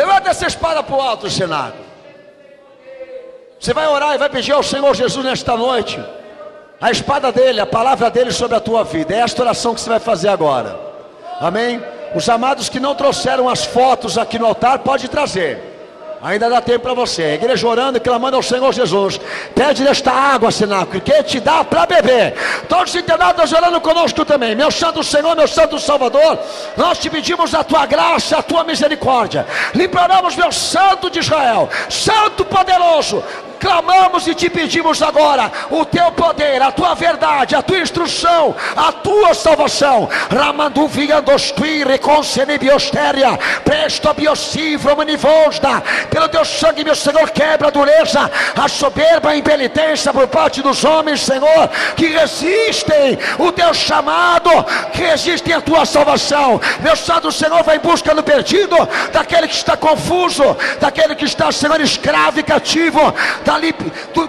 Levanta essa espada para o alto, Senado. Você vai orar e vai pedir ao Senhor Jesus nesta noite a espada dele, a palavra dele sobre a tua vida. É esta oração que você vai fazer agora. Amém? Os amados que não trouxeram as fotos aqui no altar, pode trazer. Ainda dá tempo para você. A igreja orando e clamando ao Senhor Jesus. Pede desta água, cenáculo, que te dá para beber. Todos os internados orando conosco também. Meu santo Senhor, meu santo Salvador, nós te pedimos a tua graça, a tua misericórdia. Limparamos, meu santo de Israel, santo poderoso. Clamamos e te pedimos agora o teu poder, a tua verdade, a tua instrução, a tua salvação. Ramandu viandostui reconcene biostéria, presto biocifro manivosda. Pelo teu sangue, meu Senhor, quebra a dureza, a soberba, a impelitência por parte dos homens, Senhor, que resistem o teu chamado, que resistem a tua salvação. Meu santo Senhor, vai em busca do perdido, daquele que está confuso, daquele que está, Senhor, escravo e cativo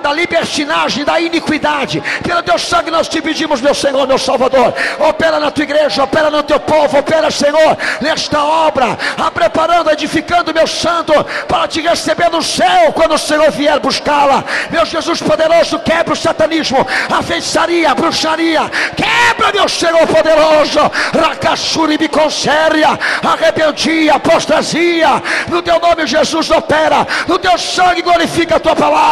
da libertinagem, da iniquidade. Pelo teu sangue nós te pedimos, meu Senhor, meu Salvador, opera na tua igreja, opera no teu povo, opera, Senhor, nesta obra, preparando, edificando, meu santo, para te receber no céu, quando o Senhor vier buscá-la. Meu Jesus poderoso, quebra o satanismo, a feitiçaria, a bruxaria, quebra, meu Senhor poderoso, racachuri biconséria, a rebeldia, a apostasia, no teu nome, Jesus, opera, no teu sangue glorifica a tua palavra.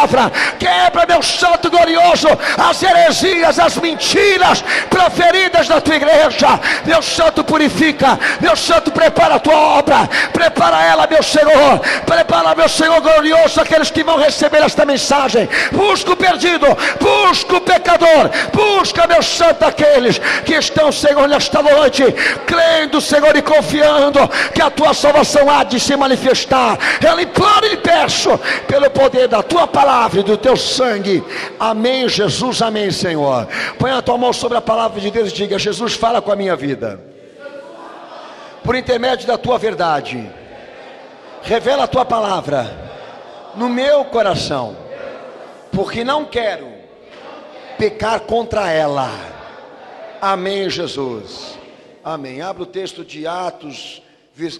Quebra, meu santo glorioso, as heresias, as mentiras proferidas na tua igreja. Meu santo, purifica, meu santo, prepara a tua obra, prepara ela, meu Senhor, prepara, meu Senhor glorioso, aqueles que vão receber esta mensagem. Busca o perdido, busca o pecador, busca, meu santo, aqueles que estão, Senhor, nesta noite crendo, Senhor, e confiando que a tua salvação há de se manifestar. Eu imploro e peço pelo poder da tua palavra e do teu sangue. Amém, Jesus, amém, Senhor. Põe a tua mão sobre a palavra de Deus e diga: Jesus, fala com a minha vida por intermédio da tua verdade. Revela a tua palavra no meu coração, porque não quero pecar contra ela. Amém, Jesus, amém. Abra o texto de Atos,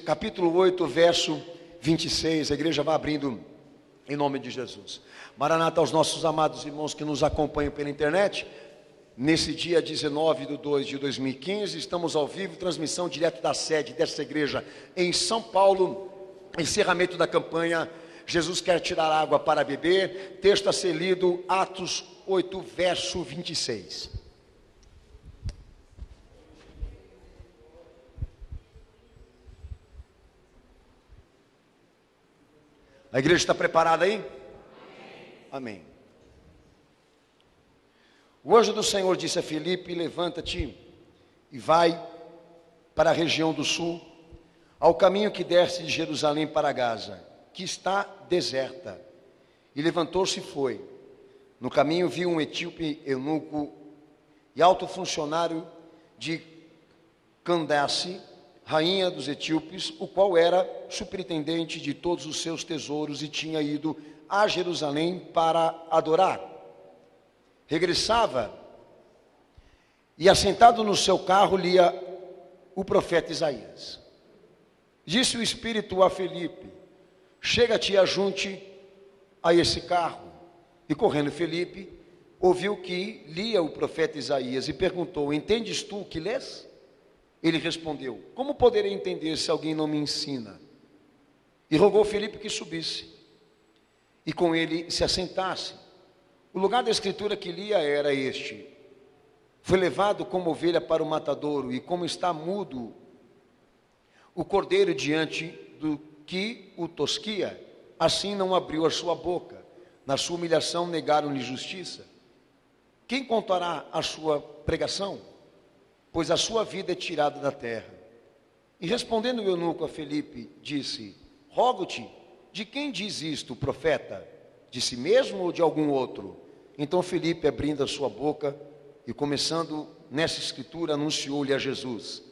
capítulo 8, verso 26. A igreja vai abrindo em nome de Jesus. Maranata aos nossos amados irmãos que nos acompanham pela internet. Nesse dia 19/2/2015, estamos ao vivo, transmissão direto da sede dessa igreja em São Paulo, encerramento da campanha Jesus quer tirar água para beber. Texto a ser lido, Atos 8, verso 26. A igreja está preparada aí? Amém. O anjo do Senhor disse a Filipe: levanta-te e vai para a região do sul, ao caminho que desce de Jerusalém para Gaza, que está deserta. E levantou-se e foi. No caminho viu um etíope eunuco e alto funcionário de Candace, rainha dos etíopes, o qual era superintendente de todos os seus tesouros e tinha ido a Jerusalém para adorar. Regressava e, assentado no seu carro, lia o profeta Isaías. Disse o Espírito a Filipe: chega-te e ajunte a esse carro. E correndo Filipe, ouviu que lia o profeta Isaías e perguntou: entendes tu o que lês? Ele respondeu: como poderei entender se alguém não me ensina? E rogou Filipe que subisse e com ele se assentasse. O lugar da escritura que lia era este: foi levado como ovelha para o matadouro, e como está mudo o cordeiro diante do que o tosquia, assim não abriu a sua boca. Na sua humilhação negaram-lhe justiça. Quem contará a sua pregação? Pois a sua vida é tirada da terra. E respondendo o eunuco a Filipe, disse: rogo-te, de quem diz isto o profeta? De si mesmo ou de algum outro? Então Filipe, abrindo a sua boca e começando nessa escritura, anunciou-lhe a Jesus.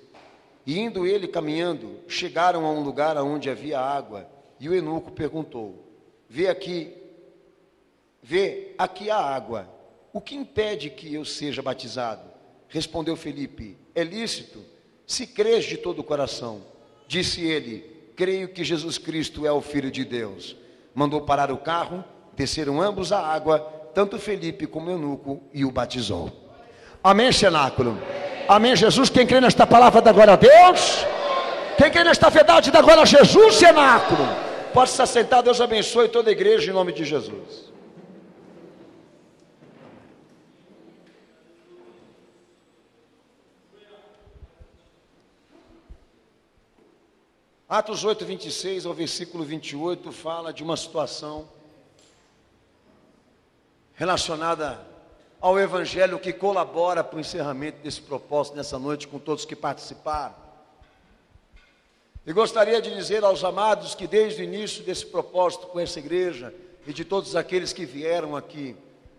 E indo ele caminhando, chegaram a um lugar onde havia água, e o eunuco perguntou: vê aqui a água, o que impede que eu seja batizado? Respondeu Filipe: é lícito, se crês de todo o coração. Disse ele: creio que Jesus Cristo é o Filho de Deus. Mandou parar o carro, desceram ambos à água, tanto Felipe como Eunuco, e o batizou. Amém, cenáculo? Amém, Jesus. Quem crê nesta palavra dá glória a Deus. Quem crê nesta verdade dá glória a Jesus, cenáculo. Pode se assentar, Deus abençoe toda a igreja em nome de Jesus. Atos 8, 26 ao versículo 28 fala de uma situação relacionada ao Evangelho que colabora para o encerramento desse propósito nessa noite com todos que participaram. E gostaria de dizer aos amados que desde o início desse propósito com essa igreja e de todos aqueles que vieram aqui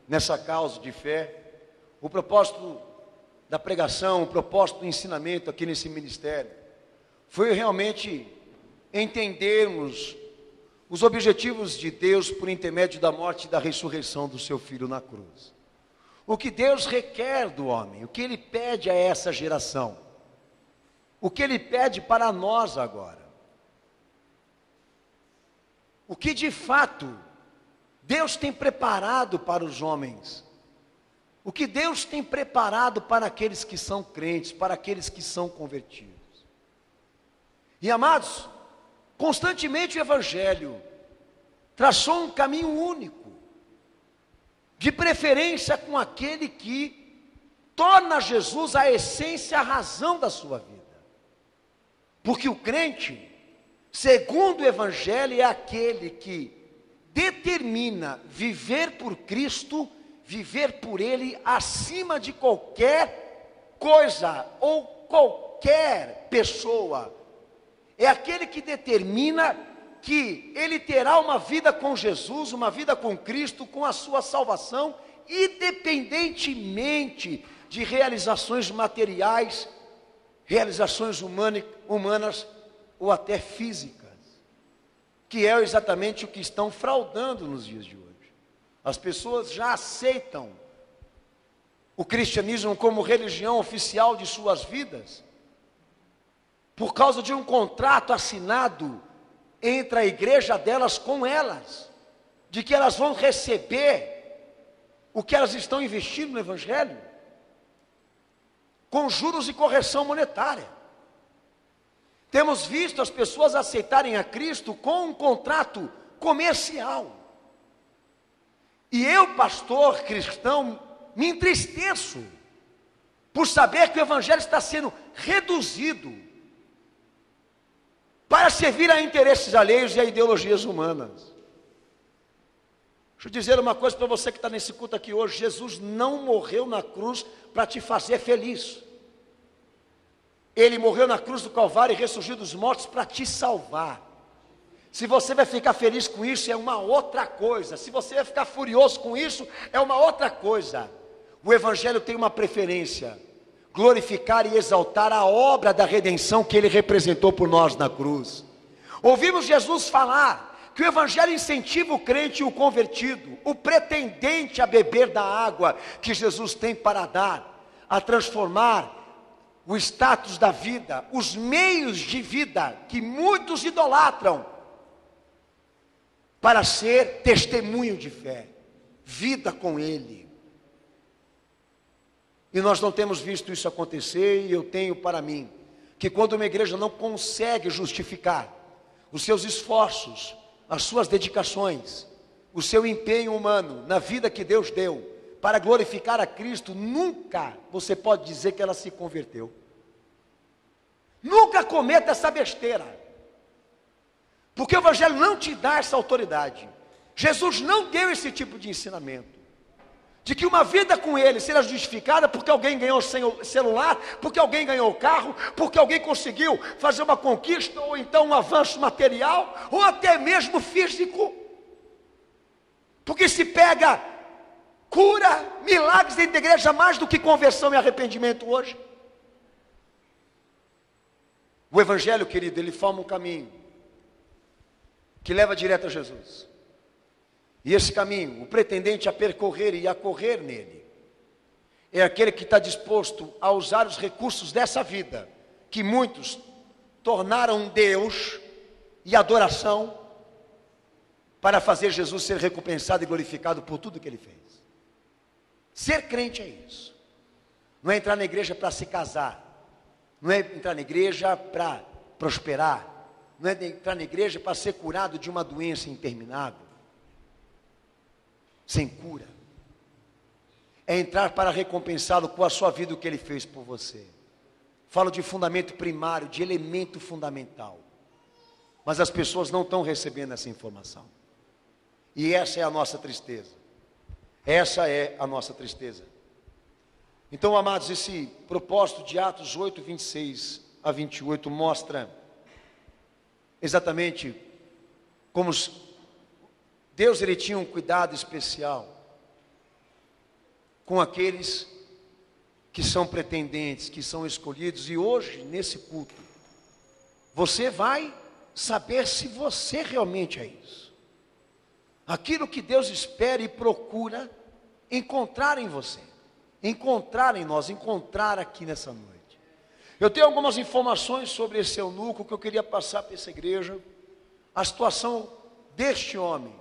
nessa causa de fé, o propósito da pregação, o propósito do ensinamento aqui nesse ministério foi realmente entendermos os objetivos de Deus por intermédio da morte e da ressurreição do seu Filho na cruz. O que Deus requer do homem, o que Ele pede a essa geração, o que Ele pede para nós agora. O que de fato Deus tem preparado para os homens, o que Deus tem preparado para aqueles que são crentes, para aqueles que são convertidos. E amados, constantemente o Evangelho traçou um caminho único, de preferência com aquele que torna Jesus a essência, a razão da sua vida. Porque o crente, segundo o Evangelho, é aquele que determina viver por Cristo, viver por Ele acima de qualquer coisa ou qualquer pessoa. É aquele que determina que ele terá uma vida com Jesus, uma vida com Cristo, com a sua salvação, independentemente de realizações materiais, realizações humanas ou até físicas, que é exatamente o que estão fraudando nos dias de hoje. As pessoas já aceitam o cristianismo como religião oficial de suas vidas, por causa de um contrato assinado entre a igreja delas com elas, de que elas vão receber o que elas estão investindo no Evangelho, com juros e correção monetária. Temos visto as pessoas aceitarem a Cristo com um contrato comercial. E eu, pastor cristão, me entristeço por saber que o Evangelho está sendo reduzido para servir a interesses alheios e a ideologias humanas. Deixa eu dizer uma coisa para você que está nesse culto aqui hoje: Jesus não morreu na cruz para te fazer feliz. Ele morreu na cruz do Calvário e ressurgiu dos mortos para te salvar. Se você vai ficar feliz com isso, é uma outra coisa. Se você vai ficar furioso com isso, é uma outra coisa. O Evangelho tem uma preferência: glorificar e exaltar a obra da redenção que Ele representou por nós na cruz. Ouvimos Jesus falar que o Evangelho incentiva o crente e o convertido, o pretendente a beber da água que Jesus tem para dar, a transformar o status da vida, os meios de vida que muitos idolatram, para ser testemunho de fé, vida com Ele. E nós não temos visto isso acontecer, e eu tenho para mim que quando uma igreja não consegue justificar os seus esforços, as suas dedicações, o seu empenho humano na vida que Deus deu para glorificar a Cristo, nunca você pode dizer que ela se converteu. Nunca cometa essa besteira, porque o Evangelho não te dá essa autoridade. Jesus não deu esse tipo de ensinamento, de que uma vida com Ele será justificada porque alguém ganhou celular, porque alguém ganhou carro, porque alguém conseguiu fazer uma conquista, ou então um avanço material, ou até mesmo físico. Porque se pega cura, milagres dentro da igreja mais do que conversão e arrependimento hoje. O Evangelho, querido, ele forma um caminho que leva direto a Jesus. E esse caminho, o pretendente a percorrer e a correr nele, é aquele que está disposto a usar os recursos dessa vida, que muitos tornaram Deus, e adoração para fazer Jesus ser recompensado e glorificado por tudo que ele fez. Ser crente é isso. Não é entrar na igreja para se casar, não é entrar na igreja para prosperar, não é entrar na igreja para ser curado de uma doença interminável, sem cura. É entrar para recompensá-lo com a sua vida, o que ele fez por você. Falo de fundamento primário, de elemento fundamental. Mas as pessoas não estão recebendo essa informação. E essa é a nossa tristeza. Essa é a nossa tristeza. Então, amados, esse propósito de Atos 8, 26 a 28 mostra exatamente como Deus ele tinha um cuidado especial com aqueles que são pretendentes, que são escolhidos. E hoje, nesse culto, você vai saber se você realmente é isso. Aquilo que Deus espera e procura encontrar em você, encontrar em nós, encontrar aqui nessa noite. Eu tenho algumas informações sobre esse eunuco que eu queria passar para essa igreja. A situação deste homem,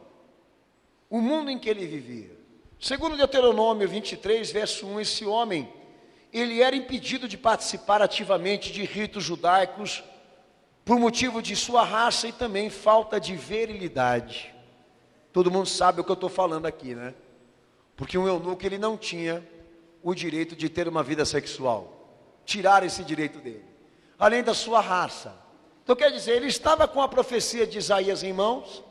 o mundo em que ele vivia. Segundo Deuteronômio 23, verso 1, esse homem, ele era impedido de participar ativamente de ritos judaicos por motivo de sua raça e também falta de virilidade. Todo mundo sabe o que eu estou falando aqui, né? Porque um eunuco, ele não tinha o direito de ter uma vida sexual. Tiraram esse direito dele. Além da sua raça. Então quer dizer, ele estava com a profecia de Isaías em mãos,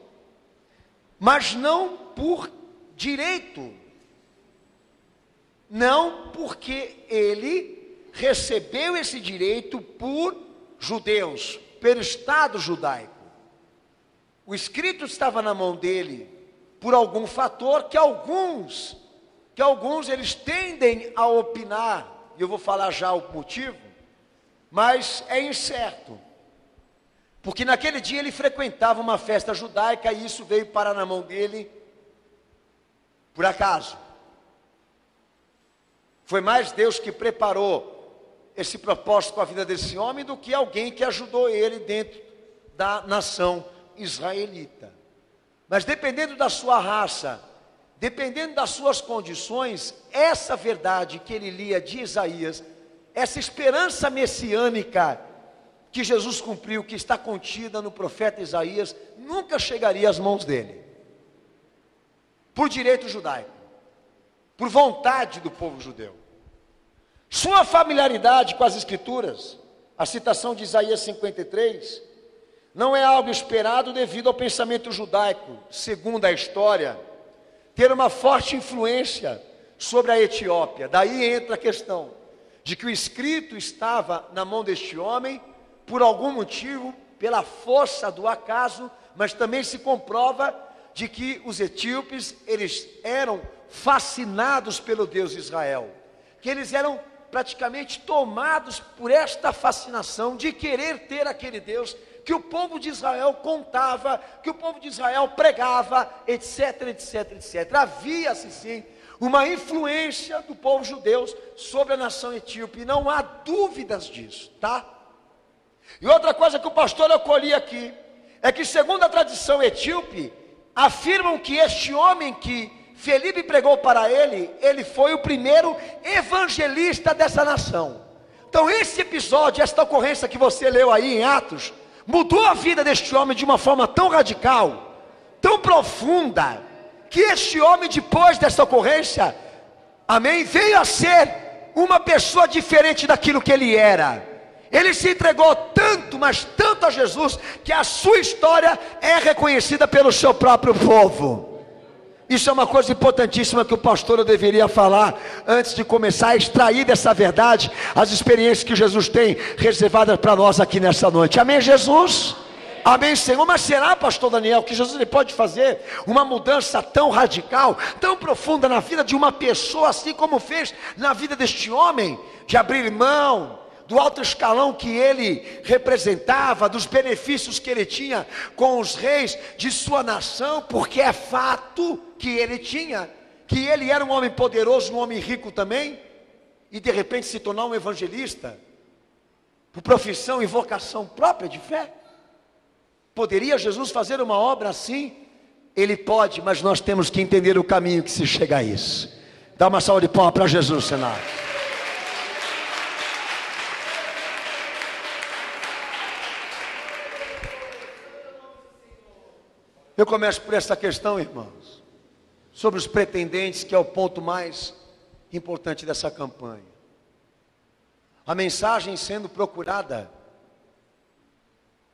mas não por direito. Não porque ele recebeu esse direito por judeus, pelo Estado judaico. O escrito estava na mão dele por algum fator que alguns eles tendem a opinar, e eu vou falar já o motivo, mas é incerto. Porque naquele dia ele frequentava uma festa judaica e isso veio parar na mão dele por acaso. Foi mais Deus que preparou esse propósito com a vida desse homem do que alguém que ajudou ele dentro da nação israelita. Mas dependendo da sua raça, dependendo das suas condições, essa verdade que ele lia de Isaías, essa esperança messiânica que Jesus cumpriu, que está contida no profeta Isaías, nunca chegaria às mãos dele. Por direito judaico, por vontade do povo judeu. Sua familiaridade com as escrituras, a citação de Isaías 53, não é algo esperado devido ao pensamento judaico, segundo a história, ter uma forte influência sobre a Etiópia. Daí entra a questão de que o escrito estava na mão deste homem, por algum motivo, pela força do acaso, mas também se comprova de que os etíopes, eles eram fascinados pelo Deus de Israel, que eles eram praticamente tomados por esta fascinação de querer ter aquele Deus que o povo de Israel contava, que o povo de Israel pregava, etc, etc, etc. Havia-se sim uma influência do povo judeu sobre a nação etíope, e não há dúvidas disso, tá? E outra coisa que o pastor acolhi aqui, é que segundo a tradição etíope, afirmam que este homem que Felipe pregou para ele, ele foi o primeiro evangelista dessa nação. Então esse episódio, esta ocorrência que você leu aí em Atos, mudou a vida deste homem de uma forma tão radical, tão profunda, que este homem depois dessa ocorrência, amém, veio a ser uma pessoa diferente daquilo que ele era. Ele se entregou tanto, mas tanto a Jesus, que a sua história é reconhecida pelo seu próprio povo. Isso é uma coisa importantíssima que o pastor deveria falar antes de começar a extrair dessa verdade as experiências que Jesus tem reservadas para nós aqui nessa noite. Amém, Jesus? Amém, Senhor. Mas será, pastor Daniel, que Jesus ele pode fazer uma mudança tão radical, tão profunda na vida de uma pessoa, assim como fez na vida deste homem, de abrir mão do alto escalão que ele representava, dos benefícios que ele tinha com os reis de sua nação, porque é fato que ele tinha, que ele era um homem poderoso, um homem rico também, e de repente se tornar um evangelista, por profissão e vocação própria de fé. Poderia Jesus fazer uma obra assim? Ele pode, mas nós temos que entender o caminho que se chega a isso. Dá uma salva de palmas para Jesus, Senado. Eu começo por essa questão, irmãos, sobre os pretendentes, que é o ponto mais importante dessa campanha. A mensagem sendo procurada,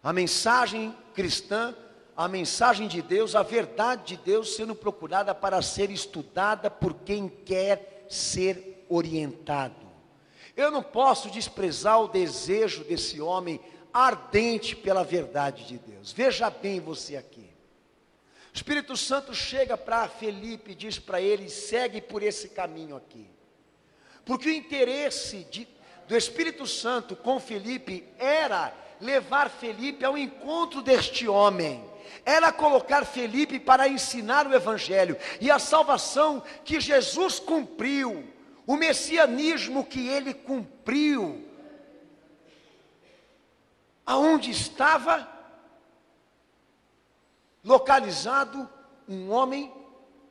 a mensagem cristã, a mensagem de Deus, a verdade de Deus sendo procurada para ser estudada por quem quer ser orientado. Eu não posso desprezar o desejo desse homem ardente pela verdade de Deus. Veja bem você aqui. O Espírito Santo chega para Felipe e diz para ele: segue por esse caminho aqui. Porque o interesse do Espírito Santo com Felipe era levar Felipe ao encontro deste homem. Era colocar Felipe para ensinar o Evangelho e a salvação que Jesus cumpriu, o messianismo que ele cumpriu. Aonde estava localizado um homem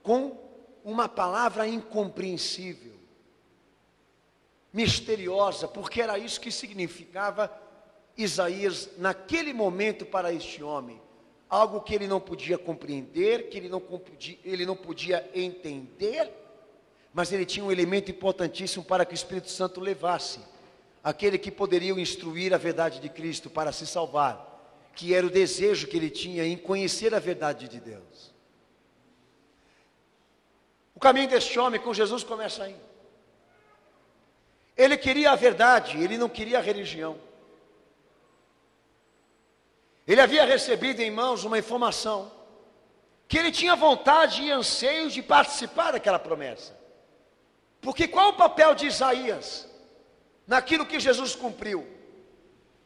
com uma palavra incompreensível, misteriosa, porque era isso que significava Isaías naquele momento para este homem. Algo que ele não podia compreender, que ele não podia entender, mas ele tinha um elemento importantíssimo para que o Espírito Santo levasse, aquele que poderia o instruir a verdade de Cristo para se salvar, que era o desejo que ele tinha em conhecer a verdade de Deus. O caminho deste homem com Jesus começa aí. Ele queria a verdade, ele não queria a religião. Ele havia recebido em mãos uma informação, que ele tinha vontade e anseio de participar daquela promessa. Porque qual o papel de Isaías naquilo que Jesus cumpriu?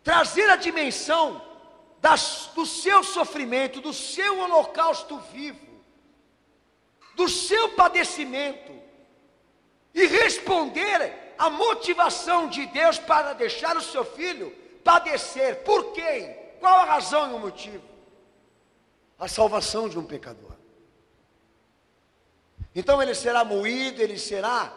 Trazer a dimensão do seu sofrimento, do seu holocausto vivo, do seu padecimento, e responder à motivação de Deus para deixar o seu filho padecer. Por quem? Qual a razão e o motivo? A salvação de um pecador. Então ele será moído, ele será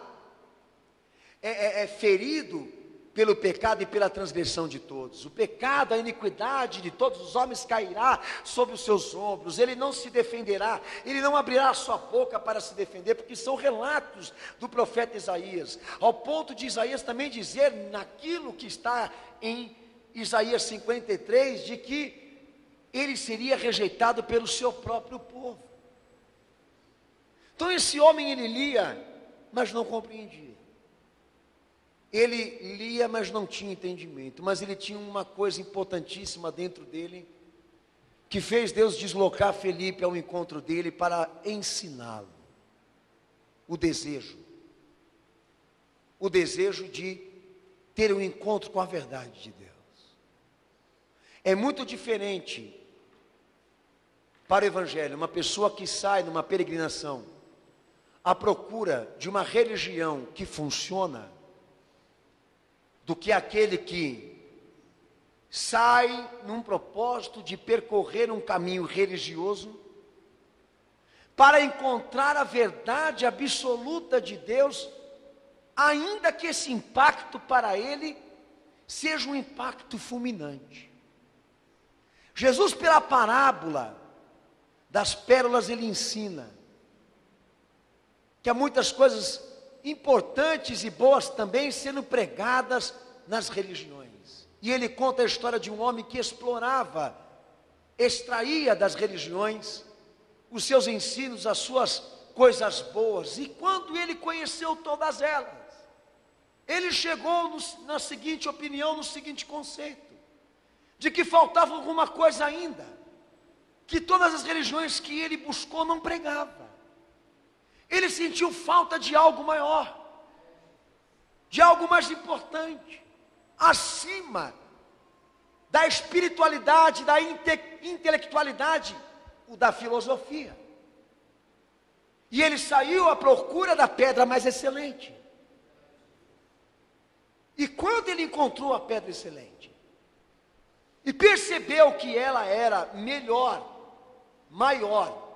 ferido pelo pecado e pela transgressão de todos. O pecado, a iniquidade de todos os homens cairá sobre os seus ombros. Ele não se defenderá, ele não abrirá a sua boca para se defender, porque são relatos do profeta Isaías, ao ponto de Isaías também dizer naquilo que está em Isaías 53, de que ele seria rejeitado pelo seu próprio povo. Então esse homem, ele lia, mas não compreendia. Ele lia, mas não tinha entendimento. Mas ele tinha uma coisa importantíssima dentro dele, que fez Deus deslocar Felipe ao encontro dele para ensiná-lo. O desejo de ter um encontro com a verdade de Deus. É muito diferente para o Evangelho uma pessoa que sai numa peregrinação à procura de uma religião que funciona, do que aquele que sai num propósito de percorrer um caminho religioso para encontrar a verdade absoluta de Deus, ainda que esse impacto para ele seja um impacto fulminante. Jesus, pela parábola das pérolas, ele ensina que há muitas coisas importantes e boas também sendo pregadas nas religiões. E ele conta a história de um homem que extraía das religiões os seus ensinos, as suas coisas boas. E quando ele conheceu todas elas, ele chegou na seguinte opinião, no seguinte conceito, de que faltava alguma coisa ainda, que todas as religiões que ele buscou não pregavam. Ele sentiu falta de algo maior, de algo mais importante, acima da espiritualidade, da intelectualidade, o da filosofia. E ele saiu à procura da pedra mais excelente. E quando ele encontrou a pedra excelente, e percebeu que ela era melhor, maior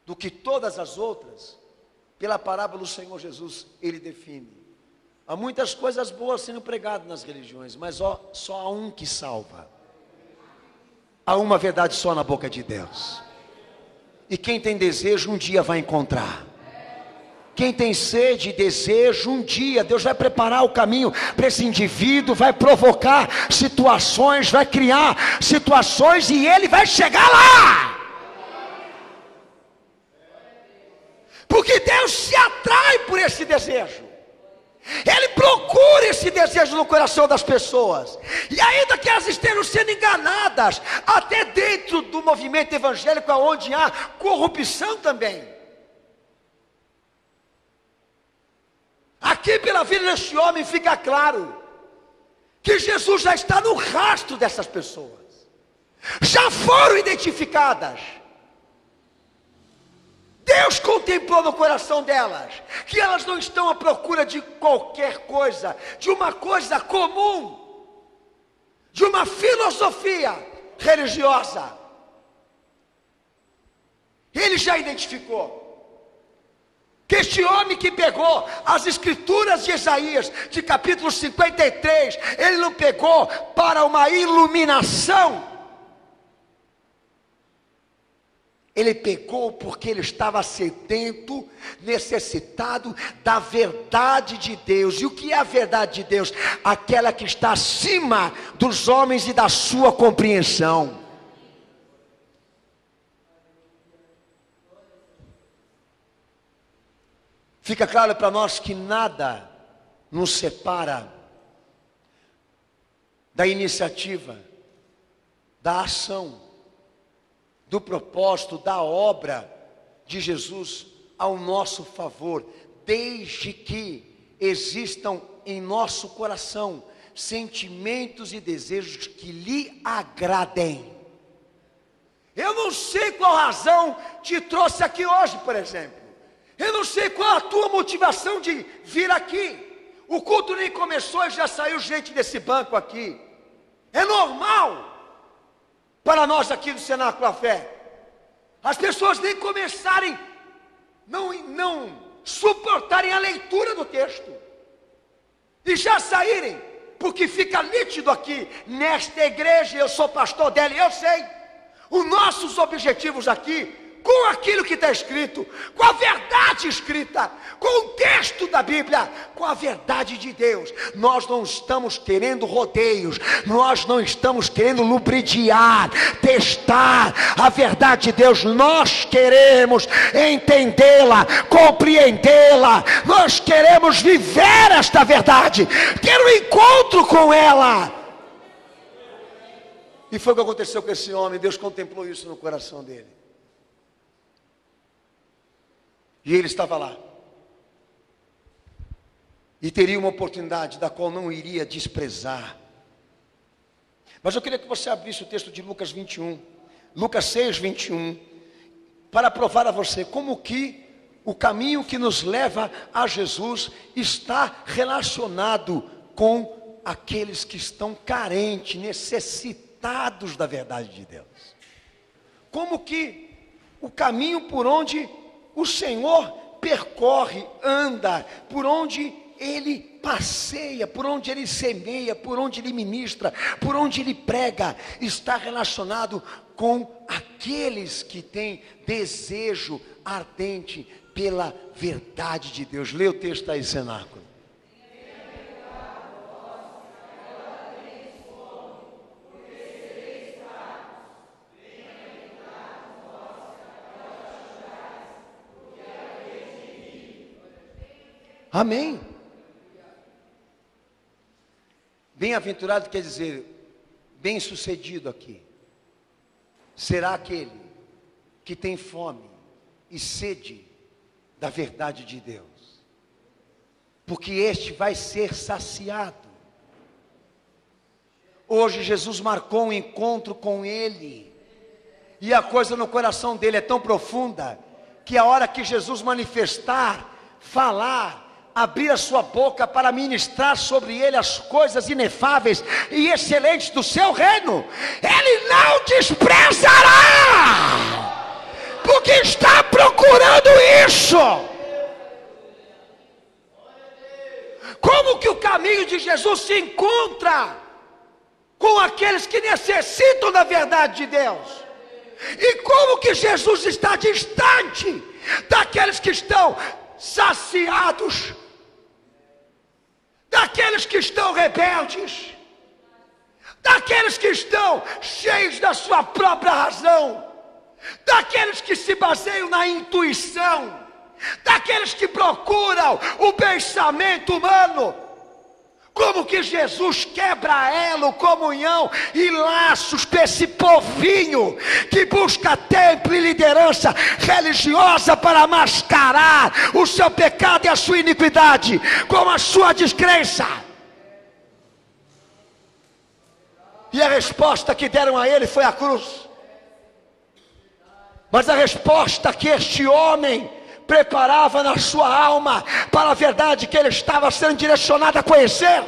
do que todas as outras, pela parábola do Senhor Jesus, ele define: há muitas coisas boas sendo pregadas nas religiões, mas só há um que salva. Há uma verdade só na boca de Deus. E quem tem desejo, um dia vai encontrar. Quem tem sede e desejo, um dia Deus vai preparar o caminho para esse indivíduo, vai provocar situações, vai criar situações e ele vai chegar lá. Porque Deus se atrai por esse desejo. Ele procura esse desejo no coração das pessoas. E ainda que elas estejam sendo enganadas, até dentro do movimento evangélico, onde há corrupção também. Aqui pela vida deste homem fica claro que Jesus já está no rastro dessas pessoas. Já foram identificadas. Deus contemplou no coração delas que elas não estão à procura de qualquer coisa, de uma coisa comum, de uma filosofia religiosa. Ele já identificou que este homem que pegou as escrituras de Isaías, de capítulo 53, ele não pegou para uma iluminação. Ele pegou porque ele estava sedento, necessitado da verdade de Deus. E o que é a verdade de Deus? Aquela que está acima dos homens e da sua compreensão. Fica claro para nós que nada nos separa da iniciativa, da ação, do propósito, da obra de Jesus ao nosso favor, desde que existam em nosso coração sentimentos e desejos que lhe agradem. Eu não sei qual razão te trouxe aqui hoje, por exemplo. Eu não sei qual a tua motivação de vir aqui. O culto nem começou e já saiu gente desse banco aqui. É normal para nós aqui do Cenáculo da Fé. As pessoas nem começarem, não suportarem a leitura do texto. E já saírem, porque fica nítido aqui, nesta igreja, eu sou pastor dela e eu sei. Os nossos objetivos aqui, com aquilo que está escrito, com a verdade escrita, com o texto da Bíblia, com a verdade de Deus. Nós não estamos querendo rodeios, nós não estamos querendo lubridiar, testar a verdade de Deus. Nós queremos entendê-la, compreendê-la, nós queremos viver esta verdade, ter um encontro com ela. E foi o que aconteceu com esse homem. Deus contemplou isso no coração dele. E ele estava lá. E teria uma oportunidade da qual não iria desprezar. Mas eu queria que você abrisse o texto de Lucas 21. Lucas 6, 21. Para provar a você como que o caminho que nos leva a Jesus está relacionado com aqueles que estão carentes, necessitados da verdade de Deus. Como que o caminho por onde o Senhor percorre, anda, por onde Ele passeia, por onde Ele semeia, por onde Ele ministra, por onde Ele prega, está relacionado com aqueles que têm desejo ardente pela verdade de Deus. Lê o texto aí, Cenáculo. Amém. Bem-aventurado quer dizer bem-sucedido aqui. Será aquele que tem fome e sede da verdade de Deus, porque este vai ser saciado. Hoje Jesus marcou um encontro com ele, e a coisa no coração dele é tão profunda, que a hora que Jesus manifestar, falar, abrir a sua boca para ministrar sobre ele as coisas inefáveis e excelentes do seu reino, ele não desprezará, porque está procurando isso. Como que o caminho de Jesus se encontra com aqueles que necessitam da verdade de Deus? E como que Jesus está distante daqueles que estão saciados, daqueles que estão rebeldes, daqueles que estão cheios da sua própria razão, daqueles que se baseiam na intuição, daqueles que procuram o pensamento humano? Como que Jesus quebra elo, comunhão e laços para esse povinho que busca templo e liderança religiosa para mascarar o seu pecado e a sua iniquidade com a sua descrença? E a resposta que deram a ele foi a cruz. Mas a resposta que este homem preparava na sua alma para a verdade que ele estava sendo direcionado a conhecer,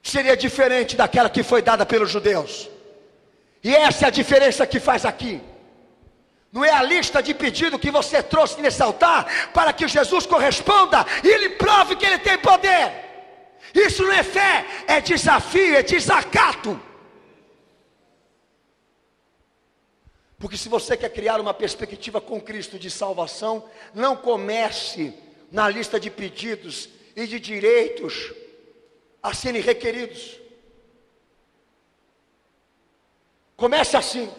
seria diferente daquela que foi dada pelos judeus. E essa é a diferença que faz aqui. Não é a lista de pedido que você trouxe nesse altar para que Jesus corresponda e ele prove que ele tem poder. Isso não é fé, é desafio, é desacato. Porque se você quer criar uma perspectiva com Cristo de salvação, não comece na lista de pedidos e de direitos a serem requeridos. Comece assim,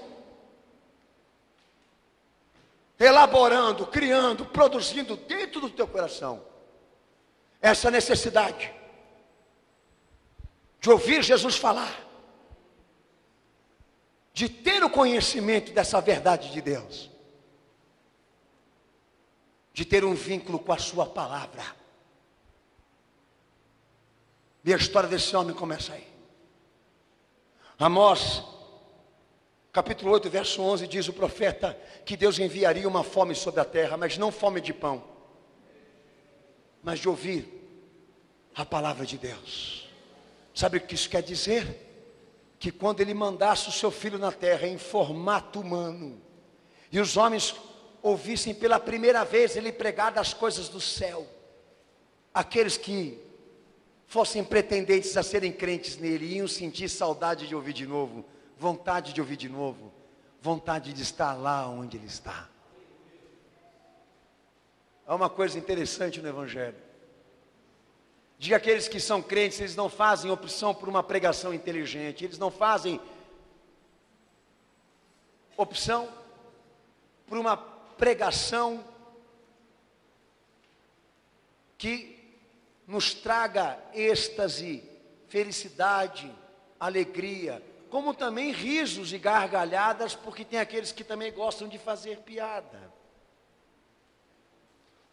elaborando, criando, produzindo dentro do teu coração essa necessidade de ouvir Jesus falar, de ter o conhecimento dessa verdade de Deus, de ter um vínculo com a sua palavra. E a história desse homem começa aí. Amós, capítulo 8, verso 11, diz o profeta que Deus enviaria uma fome sobre a terra, mas não fome de pão, mas de ouvir a palavra de Deus. Sabe o que isso quer dizer? Que quando ele mandasse o seu filho na terra em formato humano, e os homens ouvissem pela primeira vez ele pregar das coisas do céu, aqueles que fossem pretendentes a serem crentes nele, iam sentir saudade de ouvir de novo, vontade de ouvir de novo, vontade de estar lá onde ele está. Há uma coisa interessante no Evangelho. De que aqueles que são crentes, eles não fazem opção por uma pregação inteligente, eles não fazem opção por uma pregação que nos traga êxtase, felicidade, alegria, como também risos e gargalhadas, porque tem aqueles que também gostam de fazer piada.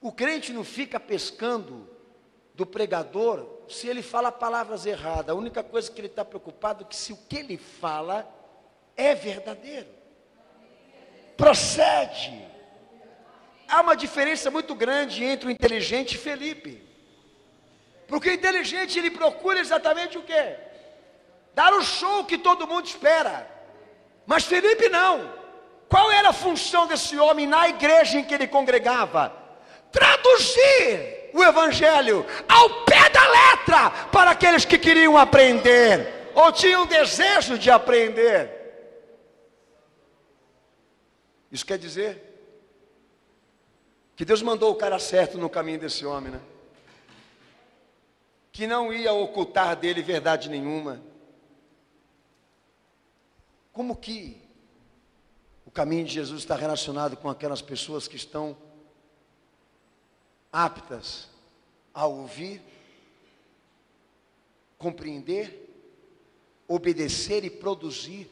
O crente não fica pescando do pregador se ele fala palavras erradas. A única coisa que ele está preocupado é que se o que ele fala é verdadeiro, procede. Há uma diferença muito grande entre o inteligente e Felipe, porque o inteligente ele procura exatamente o quê? Dar o show que todo mundo espera. Mas Felipe não. Qual era a função desse homem na igreja em que ele congregava? Traduzir o evangelho ao pé da letra para aqueles que queriam aprender ou tinham desejo de aprender. Isso quer dizer que Deus mandou o cara certo no caminho desse homem, né? Que não ia ocultar dele verdade nenhuma. Como que o caminho de Jesus está relacionado com aquelas pessoas que estão aptas a ouvir, compreender, obedecer e produzir?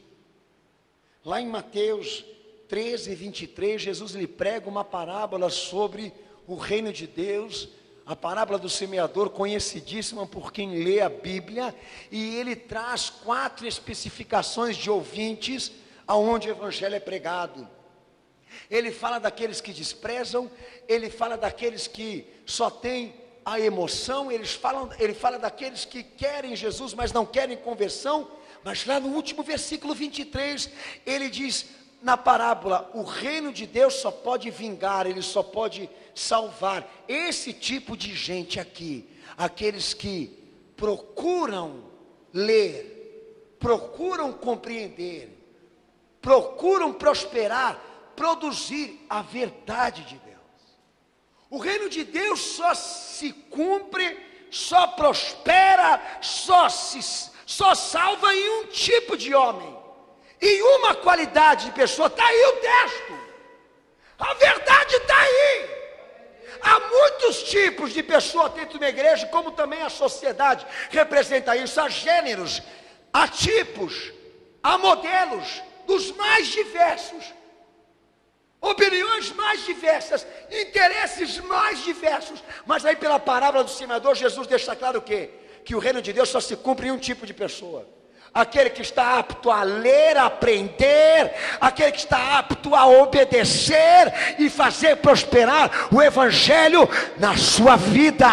Lá em Mateus 13, 23, Jesus lhe prega uma parábola sobre o reino de Deus, a parábola do semeador, conhecidíssima por quem lê a Bíblia, e ele traz 4 especificações de ouvintes aonde o evangelho é pregado. ele fala daqueles que desprezam, ele fala daqueles que só têm a emoção, ele fala daqueles que querem Jesus, mas não querem conversão. Mas lá no último versículo 23, ele diz na parábola: o reino de Deus só pode vingar, ele só pode salvar esse tipo de gente aqui, aqueles que procuram ler, procuram compreender, procuram prosperar, produzir a verdade de Deus. O reino de Deus só se cumpre, só prospera, só salva em um tipo de homem, em uma qualidade de pessoa. Está aí o texto, a verdade está aí. Há muitos tipos de pessoas dentro de uma igreja, como também a sociedade representa isso. Há gêneros, há tipos, há modelos dos mais diversos, opiniões mais diversas, interesses mais diversos. Mas aí pela parábola do semeador, Jesus deixa claro o quê? Que o reino de Deus só se cumpre em um tipo de pessoa: aquele que está apto a ler, a aprender, aquele que está apto a obedecer e fazer prosperar o evangelho na sua vida.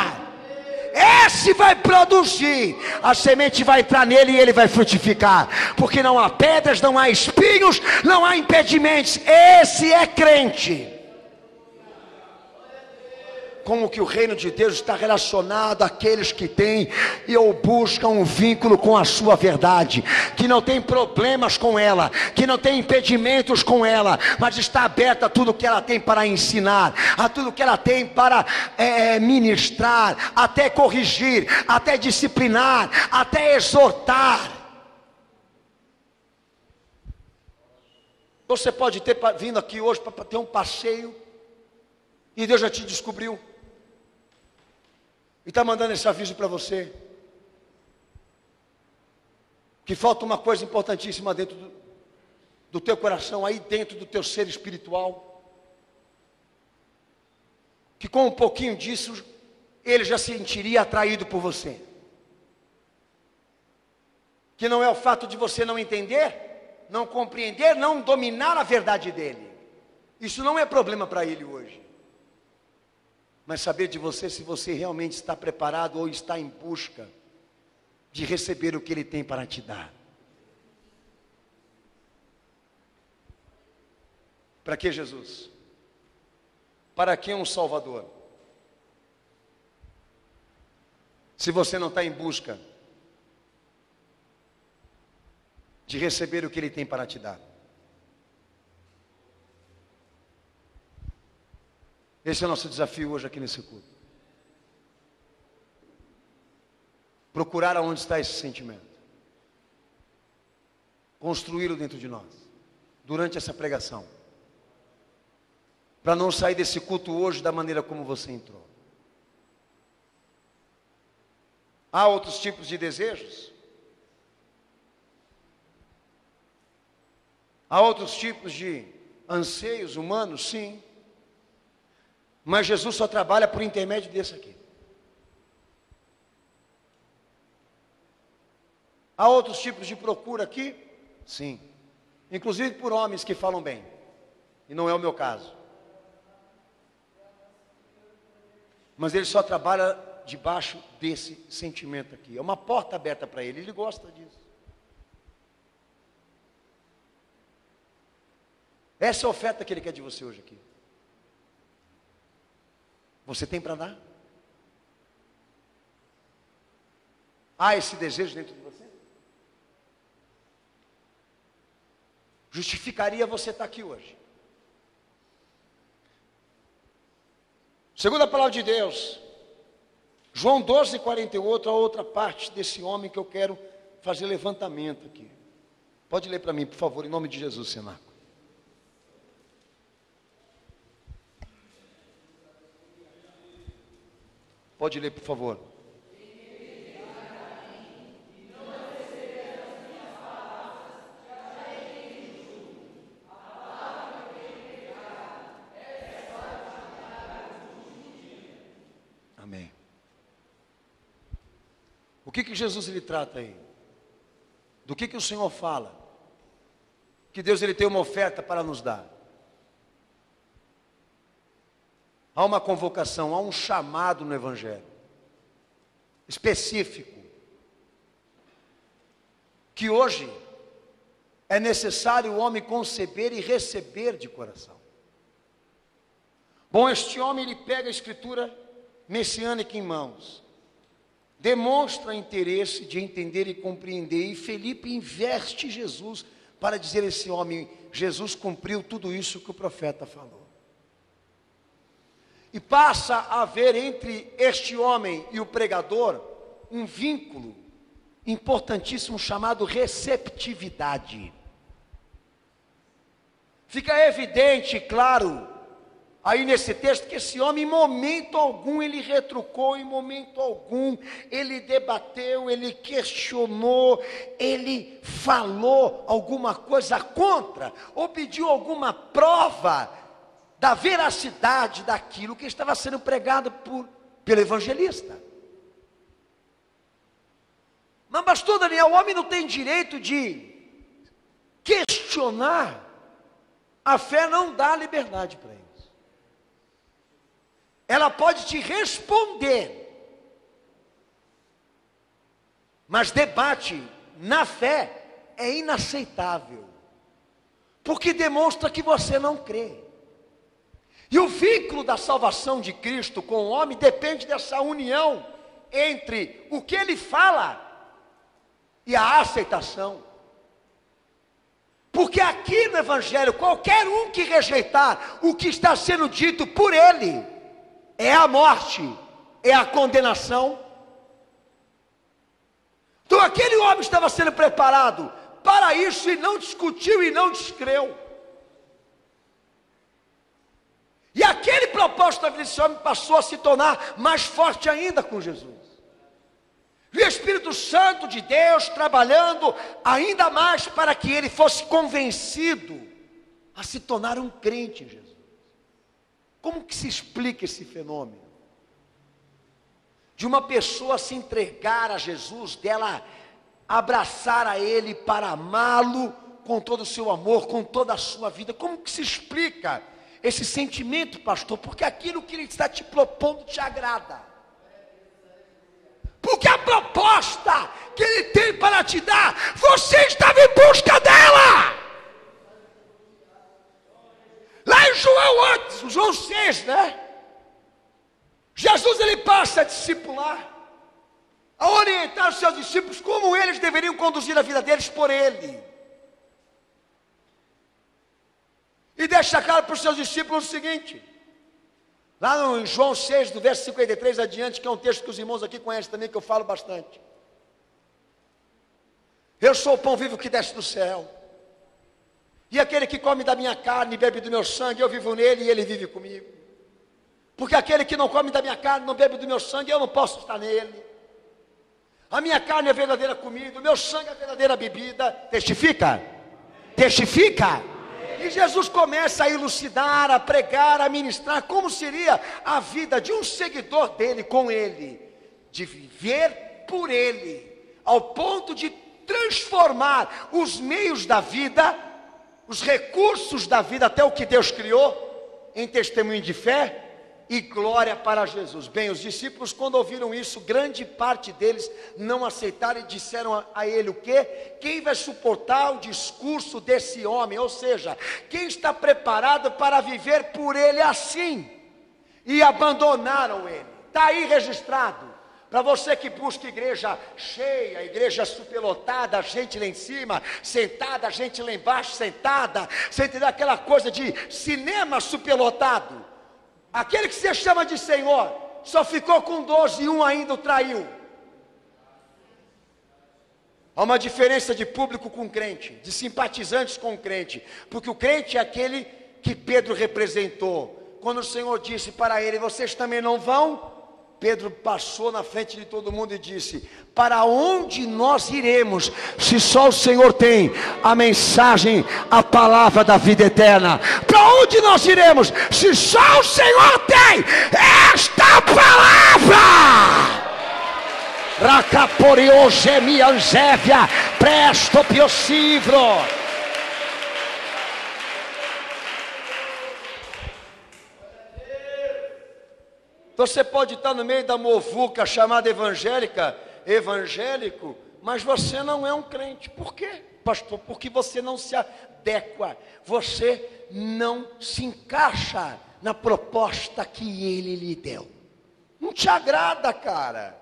Esse vai produzir, a semente vai entrar nele e ele vai frutificar, porque não há pedras, não há espinhos, não há impedimentos. Esse é crente. Como que o reino de Deus está relacionado àqueles que têm ou buscam um vínculo com a sua verdade, que não tem problemas com ela, que não tem impedimentos com ela, mas está aberta a tudo que ela tem para ensinar, a tudo que ela tem para ministrar, até corrigir, até disciplinar, até exortar. Você pode ter vindo aqui hoje para ter um passeio, e Deus já te descobriu, e está mandando esse aviso para você, que falta uma coisa importantíssima dentro do teu coração, aí dentro do teu ser espiritual, que com um pouquinho disso, ele já se sentiria atraído por você. Que não é o fato de você não entender, não compreender, não dominar a verdade dele. Isso não é problema para ele hoje. Mas saber de você se você realmente está preparado ou está em busca de receber o que ele tem para te dar. Para que Jesus? Para que um Salvador? Se você não está em busca de receber o que ele tem para te dar. Esse é o nosso desafio hoje aqui nesse culto. Procurar aonde está esse sentimento. Construí-lo dentro de nós. Durante essa pregação. Para não sair desse culto hoje da maneira como você entrou. Há outros tipos de desejos? Há outros tipos de anseios humanos? Sim. Mas Jesus só trabalha por intermédio desse aqui. Há outros tipos de procura aqui? Sim. Inclusive por homens que falam bem. E não é o meu caso. Mas ele só trabalha debaixo desse sentimento aqui. É uma porta aberta para ele. Ele gosta disso. Essa é a oferta que ele quer de você hoje aqui. Você tem para dar? Há esse desejo dentro de você? Justificaria você estar aqui hoje. Segundo a palavra de Deus, João 12:48, a outra parte desse homem que eu quero fazer levantamento aqui. Pode ler para mim, por favor, em nome de Jesus, Senaco. Pode ler, por favor. Amém. O que Jesus lhe trata aí? Do que o Senhor fala? Que Deus ele tem uma oferta para nos dar. Há uma convocação, há um chamado no Evangelho, específico, que hoje é necessário o homem conceber e receber de coração. Bom, este homem, ele pega a escritura messiânica em mãos, demonstra interesse de entender e compreender, e Felipe investe Jesus para dizer a esse homem: Jesus cumpriu tudo isso que o profeta falou. E passa a haver entre este homem e o pregador um vínculo importantíssimo chamado receptividade. Fica evidente, claro, aí nesse texto, que esse homem, em momento algum, ele retrucou, em momento algum, ele debateu, ele questionou, ele falou alguma coisa contra, ou pediu alguma prova da veracidade daquilo que estava sendo pregado pelo evangelista. Mas pastor Daniel, o homem não tem direito de questionar. A fé não dá liberdade para isso. Ela pode te responder, mas debate na fé é inaceitável, porque demonstra que você não crê. E o vínculo da salvação de Cristo com o homem depende dessa união entre o que ele fala e a aceitação. Porque aqui no Evangelho, qualquer um que rejeitar o que está sendo dito por ele, é a morte, é a condenação. Então aquele homem estava sendo preparado para isso e não discutiu e não descreu. E aquele propósito da vida desse homem passou a se tornar mais forte ainda com Jesus. E o Espírito Santo de Deus trabalhando ainda mais para que ele fosse convencido a se tornar um crente em Jesus. Como que se explica esse fenômeno? De uma pessoa se entregar a Jesus, dela abraçar a Ele para amá-lo com todo o seu amor, com toda a sua vida. Como que se explica esse sentimento, pastor? Porque aquilo que Ele está te propondo te agrada. Porque a proposta que Ele tem para te dar, você estava em busca dela. Lá em João 6, né? Jesus, ele passa a discipular, a orientar os seus discípulos como eles deveriam conduzir a vida deles por Ele. E deixa claro para os seus discípulos o seguinte, lá no João 6, do verso 53 adiante, que é um texto que os irmãos aqui conhecem também, que eu falo bastante. Eu sou o pão vivo que desce do céu. E aquele que come da minha carne e bebe do meu sangue, eu vivo nele e ele vive comigo. Porque aquele que não come da minha carne, não bebe do meu sangue, eu não posso estar nele. A minha carne é a verdadeira comida, o meu sangue é a verdadeira bebida. Testifica? Testifica? E Jesus começa a elucidar, a pregar, a ministrar como seria a vida de um seguidor dele com ele, de viver por ele, ao ponto de transformar os meios da vida, os recursos da vida, até o que Deus criou, em testemunho de fé e glória para Jesus. Bem, os discípulos, quando ouviram isso, grande parte deles não aceitaram e disseram a ele o quê? Quem vai suportar o discurso desse homem? Ou seja, quem está preparado para viver por ele assim? E abandonaram ele. Está aí registrado. Para você que busca igreja cheia, igreja superlotada, gente lá em cima sentada, gente lá embaixo sentada, você entendeu? Aquela coisa de cinema superlotado. Aquele que você chama de Senhor, só ficou com 12 e um ainda o traiu. Há uma diferença de público com crente, de simpatizantes com crente, porque o crente é aquele que Pedro representou. Quando o Senhor disse para ele, vocês também não vão? Pedro passou na frente de todo mundo e disse, para onde nós iremos, se só o Senhor tem a mensagem, a palavra da vida eterna? Para onde nós iremos, se só o Senhor tem esta palavra? Racaporio gemi anzévia, presto piocivro. Você pode estar no meio da muvuca chamada evangélico, mas você não é um crente. Por quê, pastor? Porque você não se adequa, você não se encaixa na proposta que ele lhe deu. Não te agrada, cara,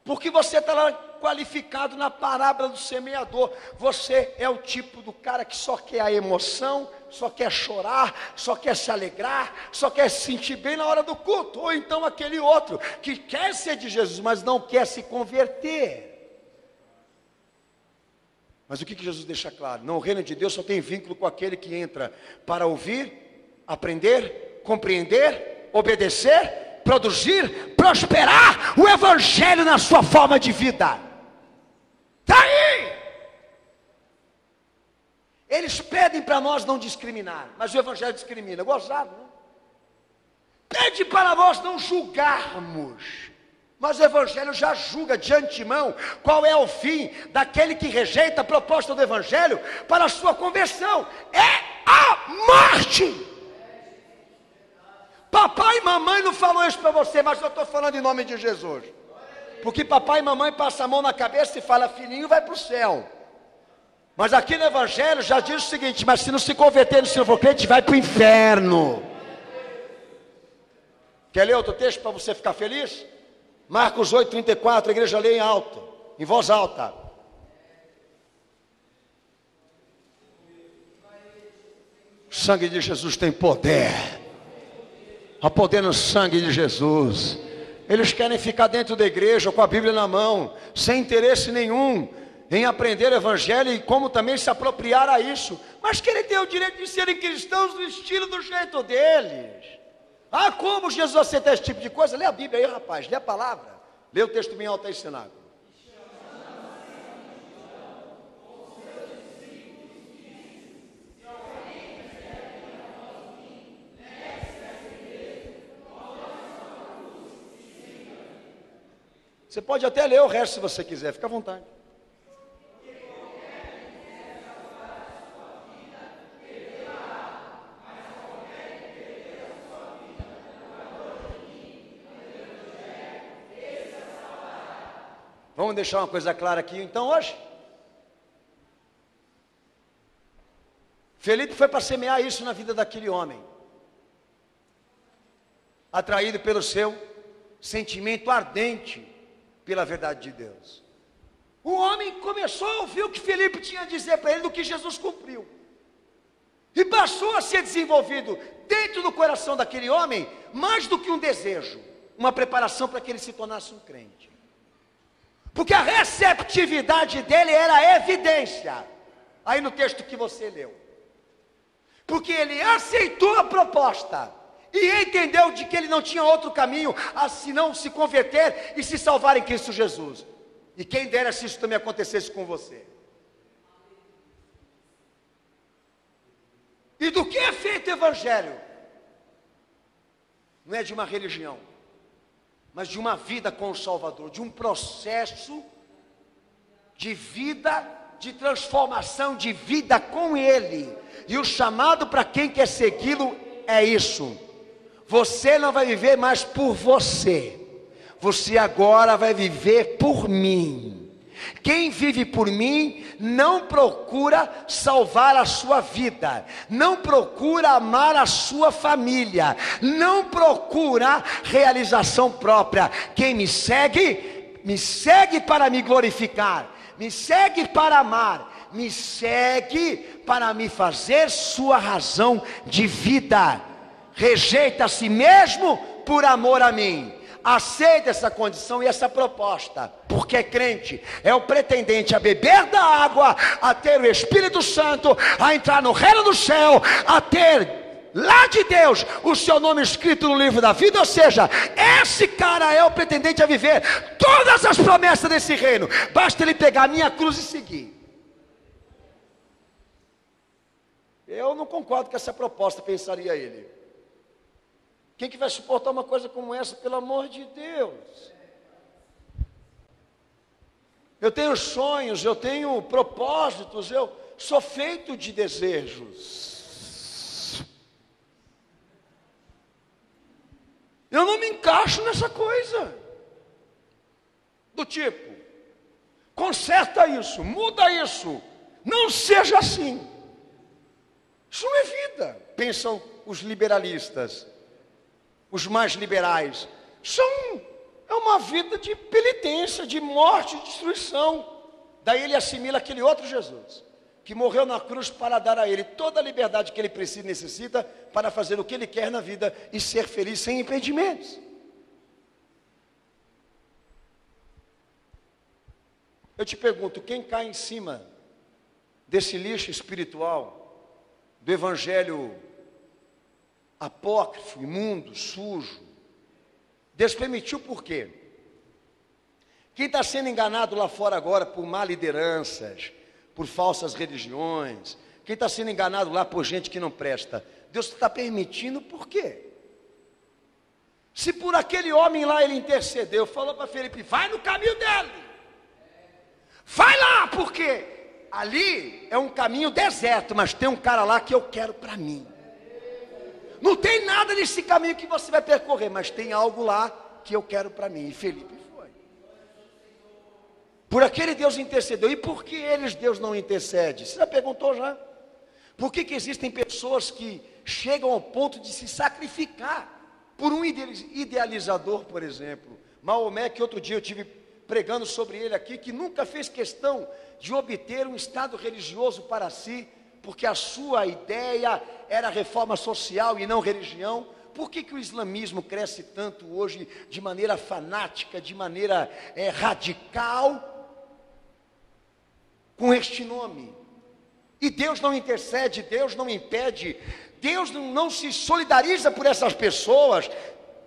porque você está lá qualificado na parábola do semeador. Você é o tipo do cara que só quer a emoção, só quer chorar, só quer se alegrar, só quer se sentir bem na hora do culto. Ou então aquele outro que quer ser de Jesus, mas não quer se converter. Mas o que Jesus deixa claro? Não, o reino de Deus só tem vínculo com aquele que entra para ouvir, aprender, compreender, obedecer, produzir, prosperar o evangelho na sua forma de vida. Está aí! Eles pedem para nós não discriminar, mas o evangelho discrimina. Gozado, né? Pede para nós não julgarmos, mas o evangelho já julga de antemão qual é o fim daquele que rejeita a proposta do evangelho para a sua conversão. É a morte. Papai e mamãe não falou isso para você, mas eu estou falando em nome de Jesus. Porque papai e mamãe passam a mão na cabeça e falam, filhinho vai para o céu. Mas aqui no evangelho já diz o seguinte, mas se não se converter, se não for crente, vai para o inferno. Quer ler outro texto para você ficar feliz? Marcos 8,34, a igreja lê em voz alta. O sangue de Jesus tem poder. Há poder no sangue de Jesus. Eles querem ficar dentro da igreja com a Bíblia na mão, sem interesse nenhum em aprender o evangelho e como também se apropriar a isso. Mas que ele tem o direito de serem cristãos do estilo, do jeito deles. Ah, como Jesus aceita esse tipo de coisa? Lê a Bíblia aí, rapaz, lê a palavra. Lê o texto bem alto aí, cenário. Você pode até ler o resto se você quiser, fica à vontade. Vamos deixar uma coisa clara aqui então hoje. Felipe foi para semear isso na vida daquele homem, atraído pelo seu sentimento ardente pela verdade de Deus. O homem começou a ouvir o que Felipe tinha a dizer para ele do que Jesus cumpriu. E passou a ser desenvolvido dentro do coração daquele homem mais do que um desejo, uma preparação para que ele se tornasse um crente. Porque a receptividade dele era a evidência, aí no texto que você leu. Porque ele aceitou a proposta e entendeu de que ele não tinha outro caminho a senão se converter e se salvar em Cristo Jesus. E quem dera se isso também acontecesse com você. E do que é feito o evangelho? Não é de uma religião, mas de uma vida com o Salvador, de um processo de vida, de transformação de vida com Ele. E o chamado para quem quer segui-lo é isso: você não vai viver mais por você, você agora vai viver por mim. Quem vive por mim não procura salvar a sua vida, não procura amar a sua família, não procura realização própria. Quem me segue para me glorificar, me segue para amar, me segue para me fazer sua razão de vida. Rejeita a si mesmo por amor a mim. Aceita essa condição e essa proposta, porque é crente, é o pretendente a beber da água, a ter o Espírito Santo, a entrar no reino do céu, a ter lá de Deus o seu nome escrito no livro da vida. Ou seja, esse cara é o pretendente a viver todas as promessas desse reino. Basta ele pegar a minha cruz e seguir. Eu não concordo com essa proposta, pensaria ele. Quem que vai suportar uma coisa como essa, pelo amor de Deus? Eu tenho sonhos, eu tenho propósitos, eu sou feito de desejos. Eu Eu não me encaixo nessa coisa. Do tipo, conserta isso, muda isso, não seja assim. Isso não é vida, pensam os liberalistas, os mais liberais. É uma vida de penitência, de morte, de destruição. Daí ele assimila aquele outro Jesus, que morreu na cruz para dar a ele toda a liberdade que ele precisa e necessita para fazer o que ele quer na vida e ser feliz sem impedimentos. Eu te pergunto, quem cai em cima desse lixo espiritual, do evangelho apócrifo, imundo, sujo, Deus permitiu por quê? Quem está sendo enganado lá fora agora por má lideranças, por falsas religiões, quem está sendo enganado lá por gente que não presta, Deus está permitindo por quê? Se por aquele homem lá ele intercedeu, falou para Felipe, vai no caminho dele, vai lá, porque ali é um caminho deserto, mas tem um cara lá que eu quero para mim. Não tem nada nesse caminho que você vai percorrer, mas tem algo lá que eu quero para mim. E Felipe foi. Por aquele Deus intercedeu. E por que Deus não intercede? Você já perguntou já? Por que existem pessoas que chegam ao ponto de se sacrificar por um idealizador, por exemplo? Maomé, que outro dia eu tive pregando sobre ele aqui, que nunca fez questão de obter um estado religioso para si, porque a sua ideia era reforma social e não religião. Por que o islamismo cresce tanto hoje de maneira fanática, de maneira radical, com este nome? E Deus não intercede, Deus não impede, Deus não se solidariza por essas pessoas,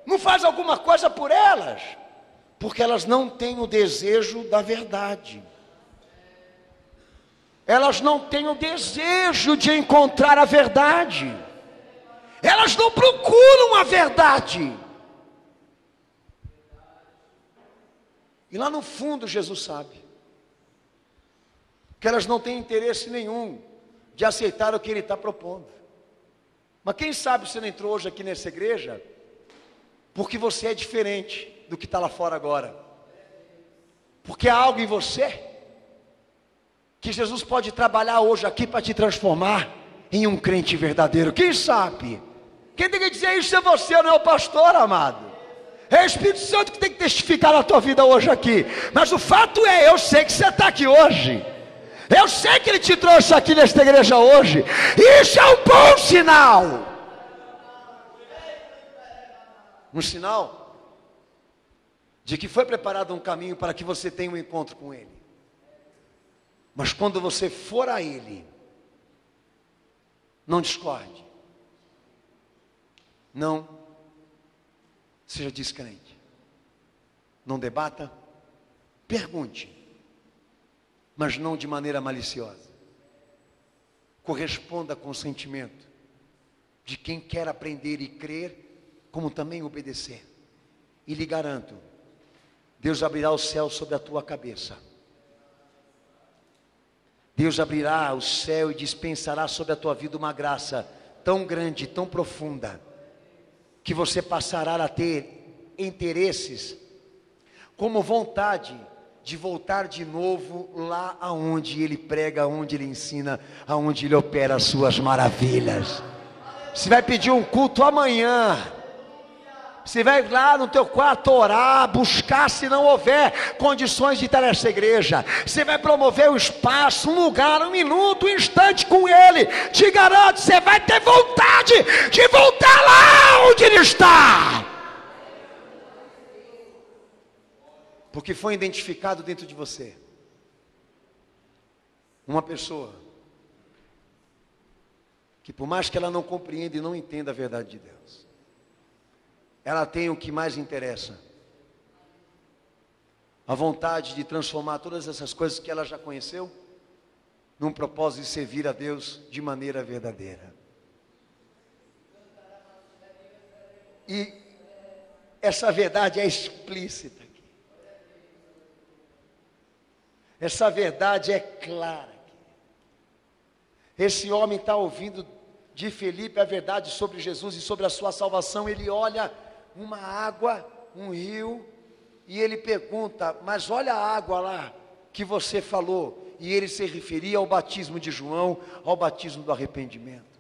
não faz alguma coisa por elas, porque elas não têm o desejo da verdade. Elas não têm o desejo de encontrar a verdade. Elas não procuram a verdade. E lá no fundo Jesus sabe que elas não têm interesse nenhum de aceitar o que Ele está propondo. Mas quem sabe você não entrou hoje aqui nessa igreja porque você é diferente do que está lá fora agora. Porque há algo em você que Jesus pode trabalhar hoje aqui para te transformar em um crente verdadeiro. Quem sabe? Quem tem que dizer isso é você, não é o pastor, amado. É o Espírito Santo que tem que testificar na tua vida hoje aqui. Mas o fato é, eu sei que você está aqui hoje. Eu sei que Ele te trouxe aqui nesta igreja hoje. Isso é um bom sinal. Um sinal de que foi preparado um caminho para que você tenha um encontro com Ele. Mas quando você for a Ele, não discorde, não seja descrente, não debata, pergunte, mas não de maneira maliciosa. Corresponda com o sentimento de quem quer aprender e crer, como também obedecer. E lhe garanto, Deus abrirá o céu sobre a tua cabeça. Deus abrirá o céu e dispensará sobre a tua vida uma graça tão grande, tão profunda, que você passará a ter interesses, como vontade de voltar de novo lá aonde Ele prega, aonde Ele ensina, aonde Ele opera as suas maravilhas. Você vai pedir um culto amanhã. Você vai lá no teu quarto orar, buscar, se não houver condições de estar nessa igreja. Você vai promover um espaço, um lugar, um minuto, um instante com Ele. Te garanto, você vai ter vontade de voltar lá onde Ele está. Porque foi identificado dentro de você uma pessoa que, por mais que ela não compreenda e não entenda a verdade de Deus, ela tem o que mais interessa: a vontade de transformar todas essas coisas que ela já conheceu num propósito de servir a Deus de maneira verdadeira. E essa verdade é explícita aqui. Essa verdade é clara aqui. Esse homem está ouvindo de Felipe a verdade sobre Jesus e sobre a sua salvação. Ele olha uma água, um rio, e ele pergunta: mas olha a água lá que você falou. E ele se referia ao batismo de João, ao batismo do arrependimento.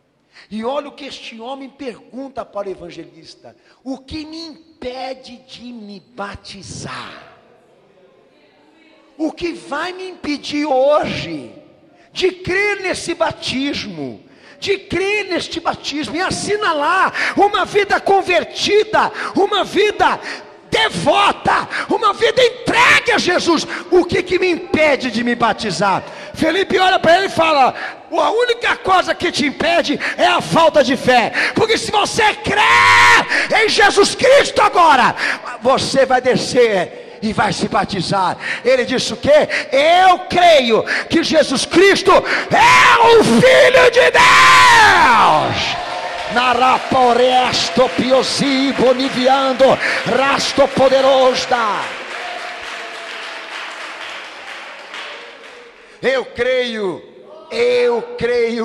E olha o que este homem pergunta para o evangelista: o que me impede de me batizar? O que vai me impedir hoje de crer nesse batismo, de crer neste batismo e assinalar uma vida convertida, uma vida devota, uma vida entregue a Jesus? O que me impede de me batizar? Felipe olha para ele e fala: a única coisa que te impede é a falta de fé, porque se você crer em Jesus Cristo agora, você vai descer e vai se batizar. Ele disse o quê? Eu creio que Jesus Cristo é o Filho de Deus. Naraporesto piosi boniviando rasto poderoso da. Eu creio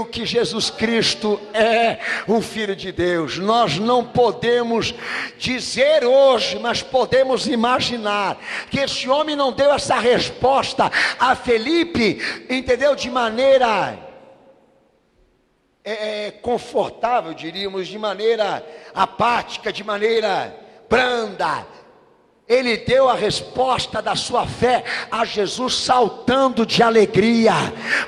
que Jesus Cristo é o Filho de Deus. Nós não podemos dizer hoje, mas podemos imaginar que esse homem não deu essa resposta a Felipe, entendeu? De maneira confortável, diríamos, de maneira apática, de maneira branda. Ele deu a resposta da sua fé a Jesus saltando de alegria,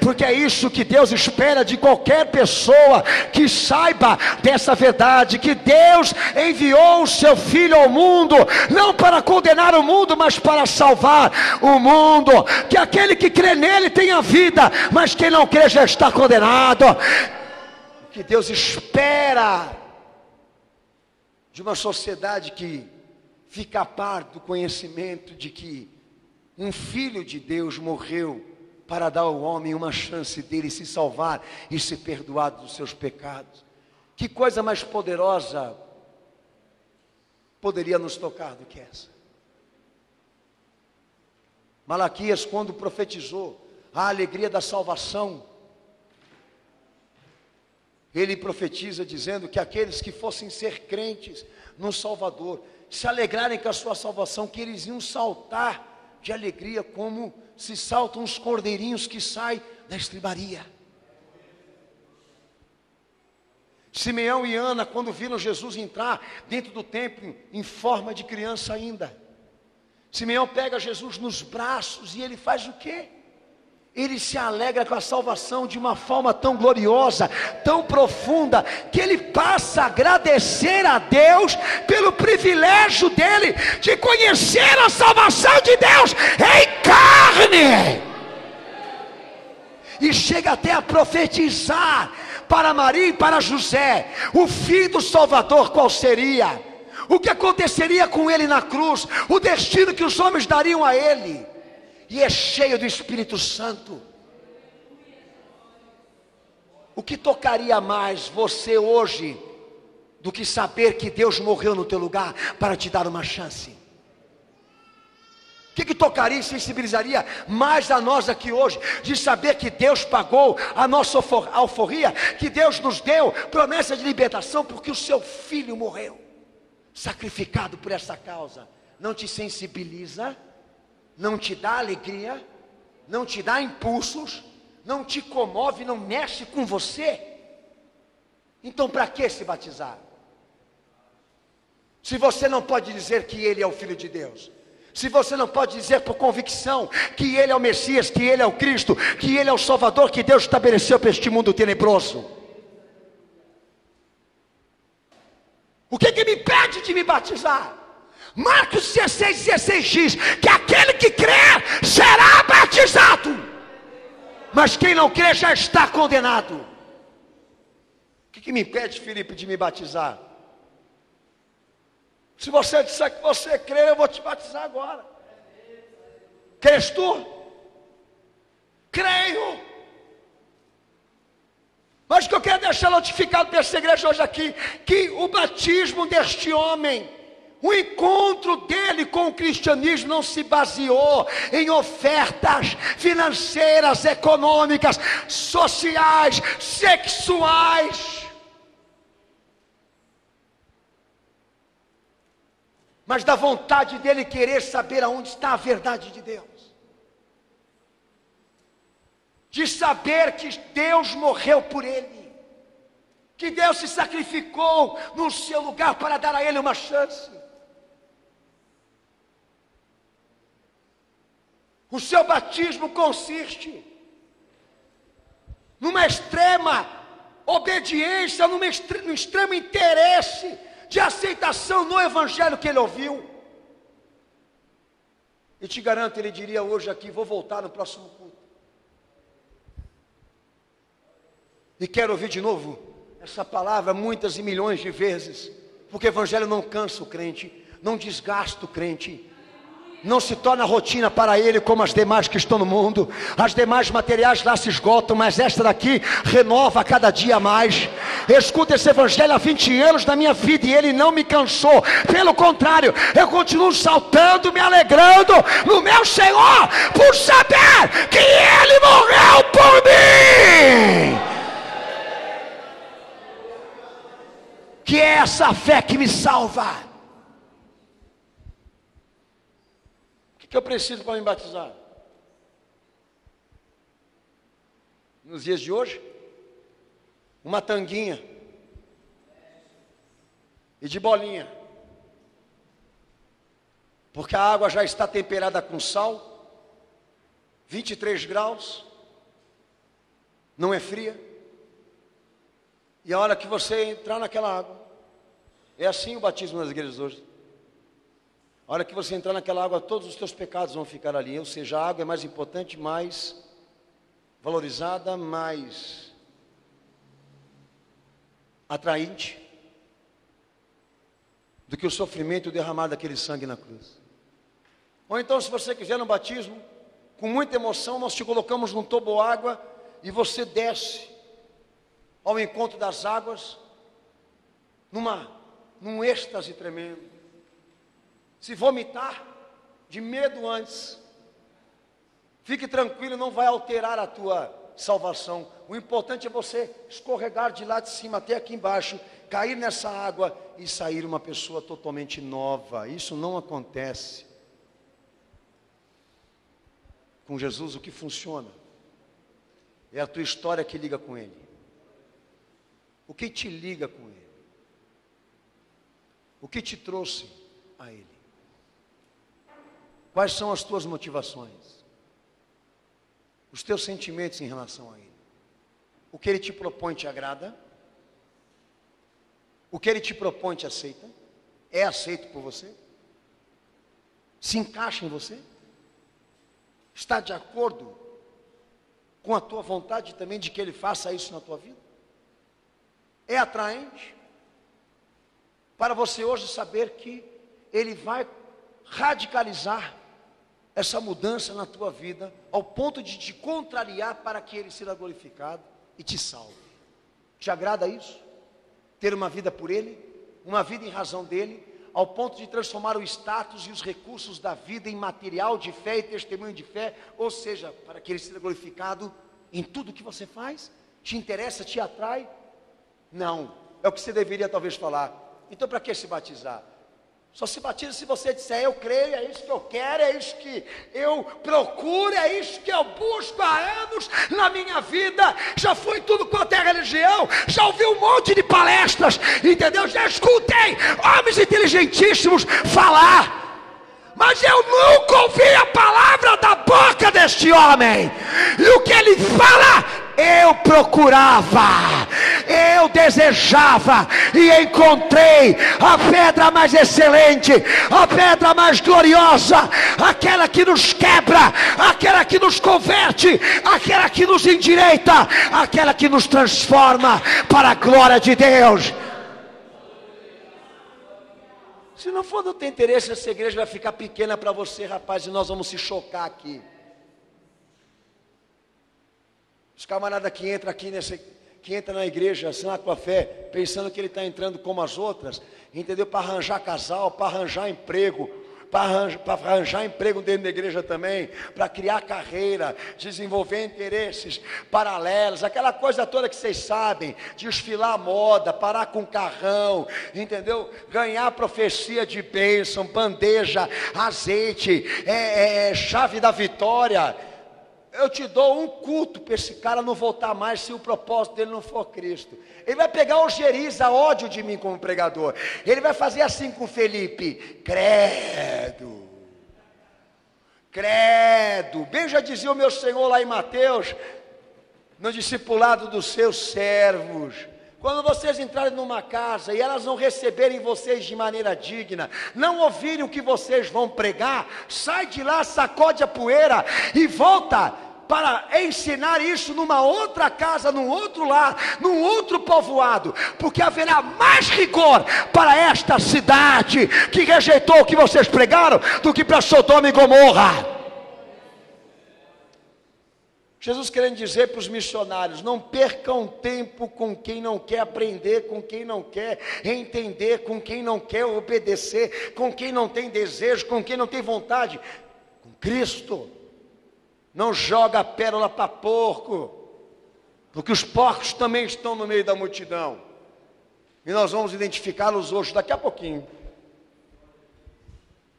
porque é isso que Deus espera de qualquer pessoa que saiba dessa verdade, que Deus enviou o seu Filho ao mundo, não para condenar o mundo, mas para salvar o mundo, que aquele que crê nele tenha vida, mas quem não crê já está condenado. O que Deus espera de uma sociedade que fica a par do conhecimento de que um Filho de Deus morreu para dar ao homem uma chance dele se salvar e se perdoar dos seus pecados. Que coisa mais poderosa poderia nos tocar do que essa? Malaquias, quando profetizou a alegria da salvação, ele profetiza dizendo que aqueles que fossem ser crentes no Salvador, se alegrarem com a sua salvação, que eles iam saltar de alegria, como se saltam os cordeirinhos que saem da estribaria. Simeão e Ana, quando viram Jesus entrar dentro do templo, em forma de criança ainda, Simeão pega Jesus nos braços e ele faz o quê? Ele se alegra com a salvação de uma forma tão gloriosa, tão profunda, que ele passa a agradecer a Deus pelo privilégio dele de conhecer a salvação de Deus em carne. E chega até a profetizar para Maria e para José o fim do Salvador, qual seria, o que aconteceria com ele na cruz, o destino que os homens dariam a ele. E é cheio do Espírito Santo. O que tocaria mais você hoje do que saber que Deus morreu no teu lugar para te dar uma chance? O que tocaria e sensibilizaria mais a nós aqui hoje, de saber que Deus pagou a nossa alforria, que Deus nos deu promessa de libertação, porque o seu Filho morreu, sacrificado por essa causa? Não te sensibiliza? Não te dá alegria? Não te dá impulsos? Não te comove? Não mexe com você? Então para que se batizar? Se você não pode dizer que Ele é o Filho de Deus, se você não pode dizer por convicção que Ele é o Messias, que Ele é o Cristo, que Ele é o Salvador que Deus estabeleceu para este mundo tenebroso, o que me impede de me batizar? Marcos 16:16 diz que aquele que crer será batizado, mas quem não crer já está condenado. O que me impede, Felipe, de me batizar? Se você disser que você crê, eu vou te batizar agora. Crês tu? Creio. Mas o que eu quero deixar notificado para essa igreja hoje aqui, que o batismo deste homem, o encontro dele com o cristianismo não se baseou em ofertas financeiras, econômicas, sociais, sexuais. mas da vontade dele querer saber aonde está a verdade de Deus. De saber que Deus morreu por ele, que Deus se sacrificou no seu lugar para dar a ele uma chance. O seu batismo consiste numa extrema obediência, num extremo interesse de aceitação no evangelho que ele ouviu. E te garanto, ele diria hoje aqui: vou voltar no próximo culto. E quero ouvir de novo essa palavra muitas e milhões de vezes, porque o evangelho não cansa o crente, não desgasta o crente, não se torna rotina para ele como as demais que estão no mundo. As demais materiais lá se esgotam, mas esta daqui renova a cada dia mais. Escuta esse evangelho há 20 anos da minha vida e ele não me cansou. Pelo contrário, eu continuo saltando, me alegrando no meu Senhor, por saber que ele morreu por mim. Que é essa fé que me salva. O que eu preciso para me batizar? Nos dias de hoje, uma tanguinha e de bolinha, porque a água já está temperada com sal, 23 graus, não é fria, e a hora que você entrar naquela água, é assim o batismo nas igrejas hoje. A hora que você entrar naquela água, todos os teus pecados vão ficar ali. Ou seja, a água é mais importante, mais valorizada, mais atraente do que o sofrimento e o derramar daquele sangue na cruz. Ou então, se você quiser no batismo, com muita emoção, nós te colocamos num toboágua e você desce ao encontro das águas num êxtase tremendo. Se vomitar de medo antes, fique tranquilo, não vai alterar a tua salvação. O importante é você escorregar de lá de cima até aqui embaixo, cair nessa água e sair uma pessoa totalmente nova. Isso não acontece. Com Jesus o que funciona é a tua história que liga com Ele. O que te liga com Ele? O que te trouxe a Ele? Quais são as tuas motivações? Os teus sentimentos em relação a Ele? O que Ele te propõe te agrada? O que Ele te propõe te aceita? É aceito por você? Se encaixa em você? Está de acordo com a tua vontade também de que Ele faça isso na tua vida? É atraente para você hoje saber que Ele vai radicalizar essa mudança na tua vida, ao ponto de te contrariar para que Ele seja glorificado e te salve. Te agrada isso? Ter uma vida por Ele, uma vida em razão dEle, ao ponto de transformar o status e os recursos da vida em material de fé e testemunho de fé, ou seja, para que Ele seja glorificado em tudo que você faz? Te interessa, te atrai? Não, é o que você deveria talvez falar. Então para que se batizar? Só se batiza se você disser: eu creio, é isso que eu quero, é isso que eu procuro, é isso que eu busco há anos na minha vida. Já fui tudo quanto é religião, já ouvi um monte de palestras, entendeu? Já escutei homens inteligentíssimos falar, mas eu nunca ouvi a palavra da boca deste homem. E o que ele fala, eu procurava, eu desejava e encontrei a pedra mais excelente, a pedra mais gloriosa, aquela que nos quebra, aquela que nos converte, aquela que nos endireita, aquela que nos transforma para a glória de Deus. Se não for do teu interesse, essa igreja vai ficar pequena para você, rapaz, e nós vamos se chocar aqui. Os camaradas que entram aqui que entra na igreja assim, com a fé, pensando que ele está entrando como as outras, entendeu? Para arranjar casal, para arranjar emprego, para arranjar emprego dentro da igreja também, para criar carreira, desenvolver interesses paralelos, aquela coisa toda que vocês sabem, desfilar moda, parar com carrão, entendeu? Ganhar profecia de bênção, bandeja, azeite, chave da vitória. Eu te dou um culto para esse cara não voltar mais se o propósito dele não for Cristo. Ele vai pegar ojeriza, ódio de mim como pregador. Ele vai fazer assim com Felipe: credo, credo. Bem já dizia o meu Senhor lá em Mateus, no discipulado dos seus servos: quando vocês entrarem numa casa e elas não receberem vocês de maneira digna, não ouvirem o que vocês vão pregar, sai de lá, sacode a poeira e volta para ensinar isso numa outra casa, num outro lar, num outro povoado, porque haverá mais rigor para esta cidade que rejeitou o que vocês pregaram, do que para Sodoma e Gomorra. Jesus querendo dizer para os missionários: não percam tempo com quem não quer aprender, com quem não quer entender, com quem não quer obedecer, com quem não tem desejo, com quem não tem vontade. Com Cristo. Não joga a pérola para porco, porque os porcos também estão no meio da multidão, e nós vamos identificá-los hoje, daqui a pouquinho,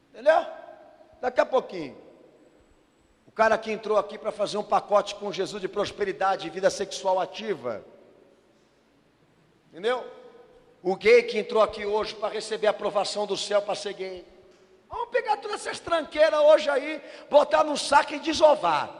entendeu? Daqui a pouquinho. O cara que entrou aqui para fazer um pacote com Jesus de prosperidade e vida sexual ativa, entendeu? O gay que entrou aqui hoje para receber a aprovação do céu para ser gay. Vamos pegar todas essas tranqueiras hoje aí, botar num saco e desovar.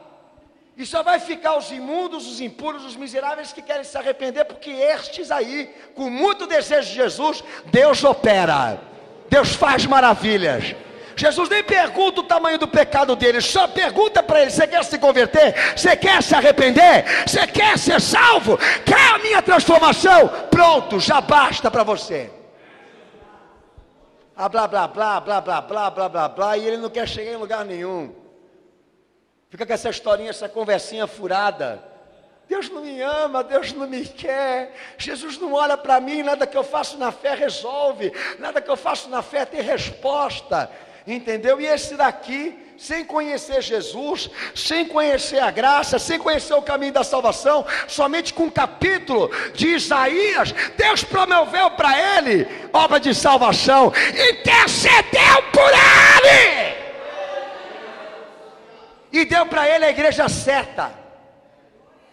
E só vai ficar os imundos, os impuros, os miseráveis que querem se arrepender, porque estes aí, com muito desejo de Jesus, Deus opera, Deus faz maravilhas. Jesus nem pergunta o tamanho do pecado dele, só pergunta para ele: você quer se converter? Você quer se arrepender? Você quer ser salvo? Quer a minha transformação? Pronto, já basta para você. Blá blá blá blá blá blá blá blá blá, e ele não quer chegar em lugar nenhum. Fica com essa historinha, essa conversinha furada. Deus não me ama, Deus não me quer, Jesus não olha para mim, nada que eu faço na fé resolve, nada que eu faço na fé tem resposta. Entendeu? E esse daqui, sem conhecer Jesus, sem conhecer a graça, sem conhecer o caminho da salvação, somente com um capítulo de Isaías, Deus promoveu para ele obra de salvação, intercedeu por ele, e deu para ele a igreja certa,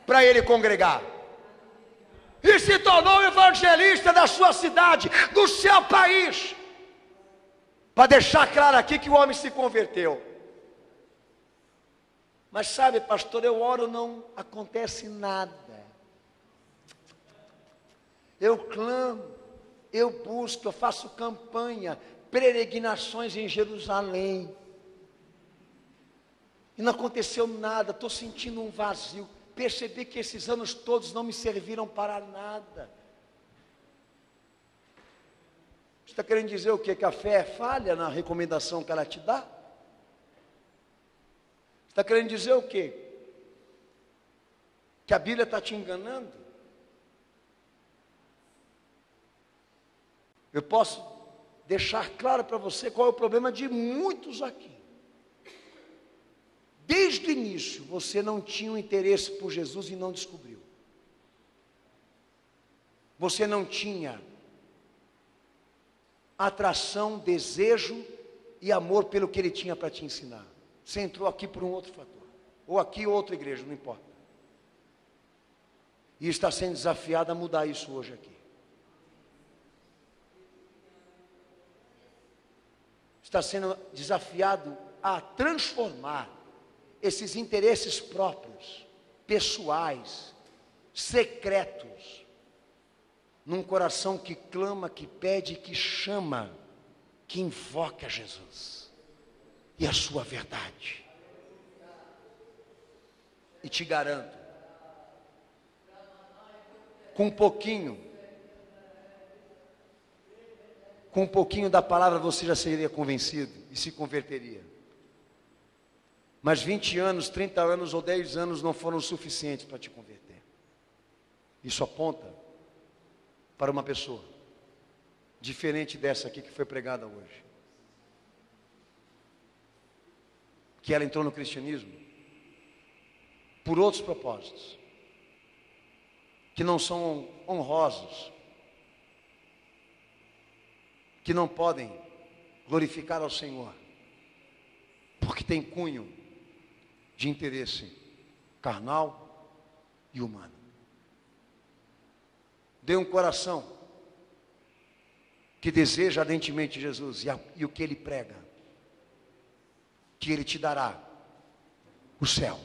para ele congregar, e se tornou evangelista da sua cidade, do seu país, para deixar claro aqui que o homem se converteu. Mas sabe, pastor, eu oro, não acontece nada. Eu clamo, eu busco, eu faço campanha, peregrinações em Jerusalém, e não aconteceu nada. Estou sentindo um vazio. Percebi que esses anos todos não me serviram para nada. Você está querendo dizer o quê? Que a fé é falha na recomendação que ela te dá? Você está querendo dizer o quê? Que a Bíblia está te enganando? Eu posso deixar claro para você qual é o problema de muitos aqui. Desde o início, você não tinha um interesse por Jesus e não descobriu. Você não tinha atração, desejo e amor pelo que ele tinha para te ensinar. Você entrou aqui por um outro fator, ou aqui ou outra igreja, não importa, e está sendo desafiado a mudar isso hoje aqui. Está sendo desafiado a transformar esses interesses próprios, pessoais, secretos, num coração que clama, que pede, que chama, que invoca Jesus e a sua verdade. E te garanto, com um pouquinho da palavra você já seria convencido e se converteria. Mas 20 anos, 30 anos ou 10 anos não foram suficientes para te converter. Isso aponta para uma pessoa diferente dessa aqui que foi pregada hoje. que ela entrou no cristianismo por outros propósitos, que não são honrosos, que não podem glorificar ao Senhor, porque tem cunho de interesse carnal e humano. Dê um coração que deseja ardentemente Jesus e o que Ele prega, que Ele te dará o céu.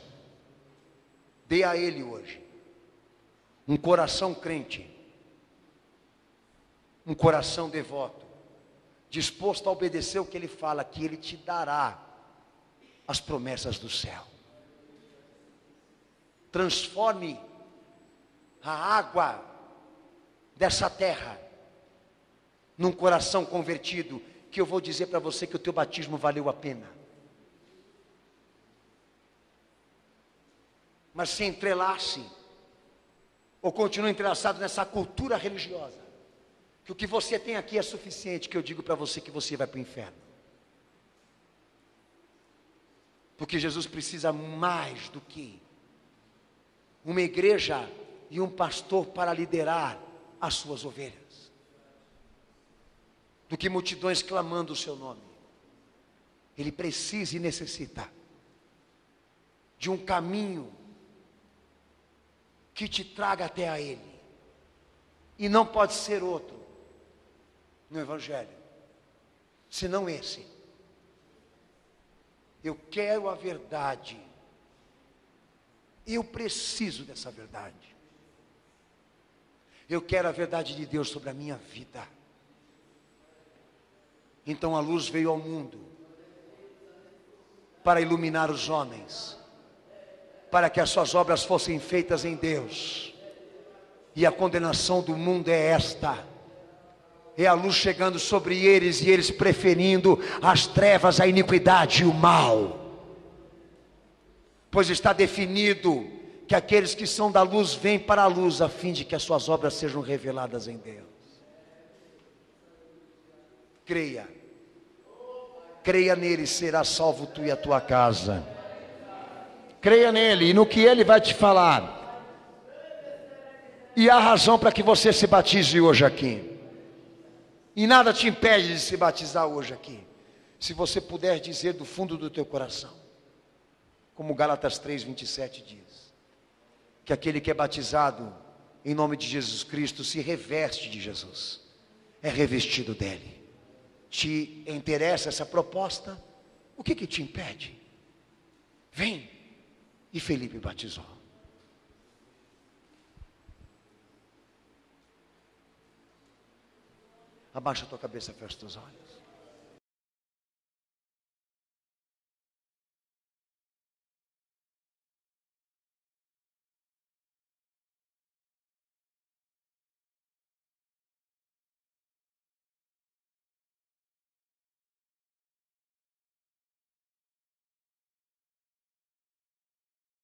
Dê a Ele hoje um coração crente, um coração devoto, disposto a obedecer o que Ele fala, que Ele te dará as promessas do céu. Transforme a água dessa terra num coração convertido, que eu vou dizer para você que o teu batismo valeu a pena. Mas se entrelace, ou continue entrelaçado nessa cultura religiosa, que o que você tem aqui é suficiente, que eu digo para você que você vai para o inferno. Porque Jesus precisa mais do que uma igreja e um pastor para liderar as suas ovelhas, do que multidões clamando o seu nome. Ele precisa e necessita de um caminho que te traga até a Ele, e não pode ser outro no Evangelho, senão esse. Eu quero a verdade, eu preciso dessa verdade, eu quero a verdade de Deus sobre a minha vida. Então a luz veio ao mundo para iluminar os homens, para que as suas obras fossem feitas em Deus. E a condenação do mundo é esta: é a luz chegando sobre eles, e eles preferindo as trevas, a iniquidade e o mal. Pois está definido que aqueles que são da luz vêm para a luz, a fim de que as suas obras sejam reveladas em Deus. Creia, creia nele, será salvo tu e a tua casa. Creia nele e no que ele vai te falar. E há razão para que você se batize hoje aqui. E nada te impede de se batizar hoje aqui, se você puder dizer do fundo do teu coração, como Gálatas 3:27 diz, que aquele que é batizado em nome de Jesus Cristo se reveste de Jesus, é revestido dele. Te interessa essa proposta? O que te impede? Vem. E Felipe batizou. Abaixa a tua cabeça, fecha os teus olhos.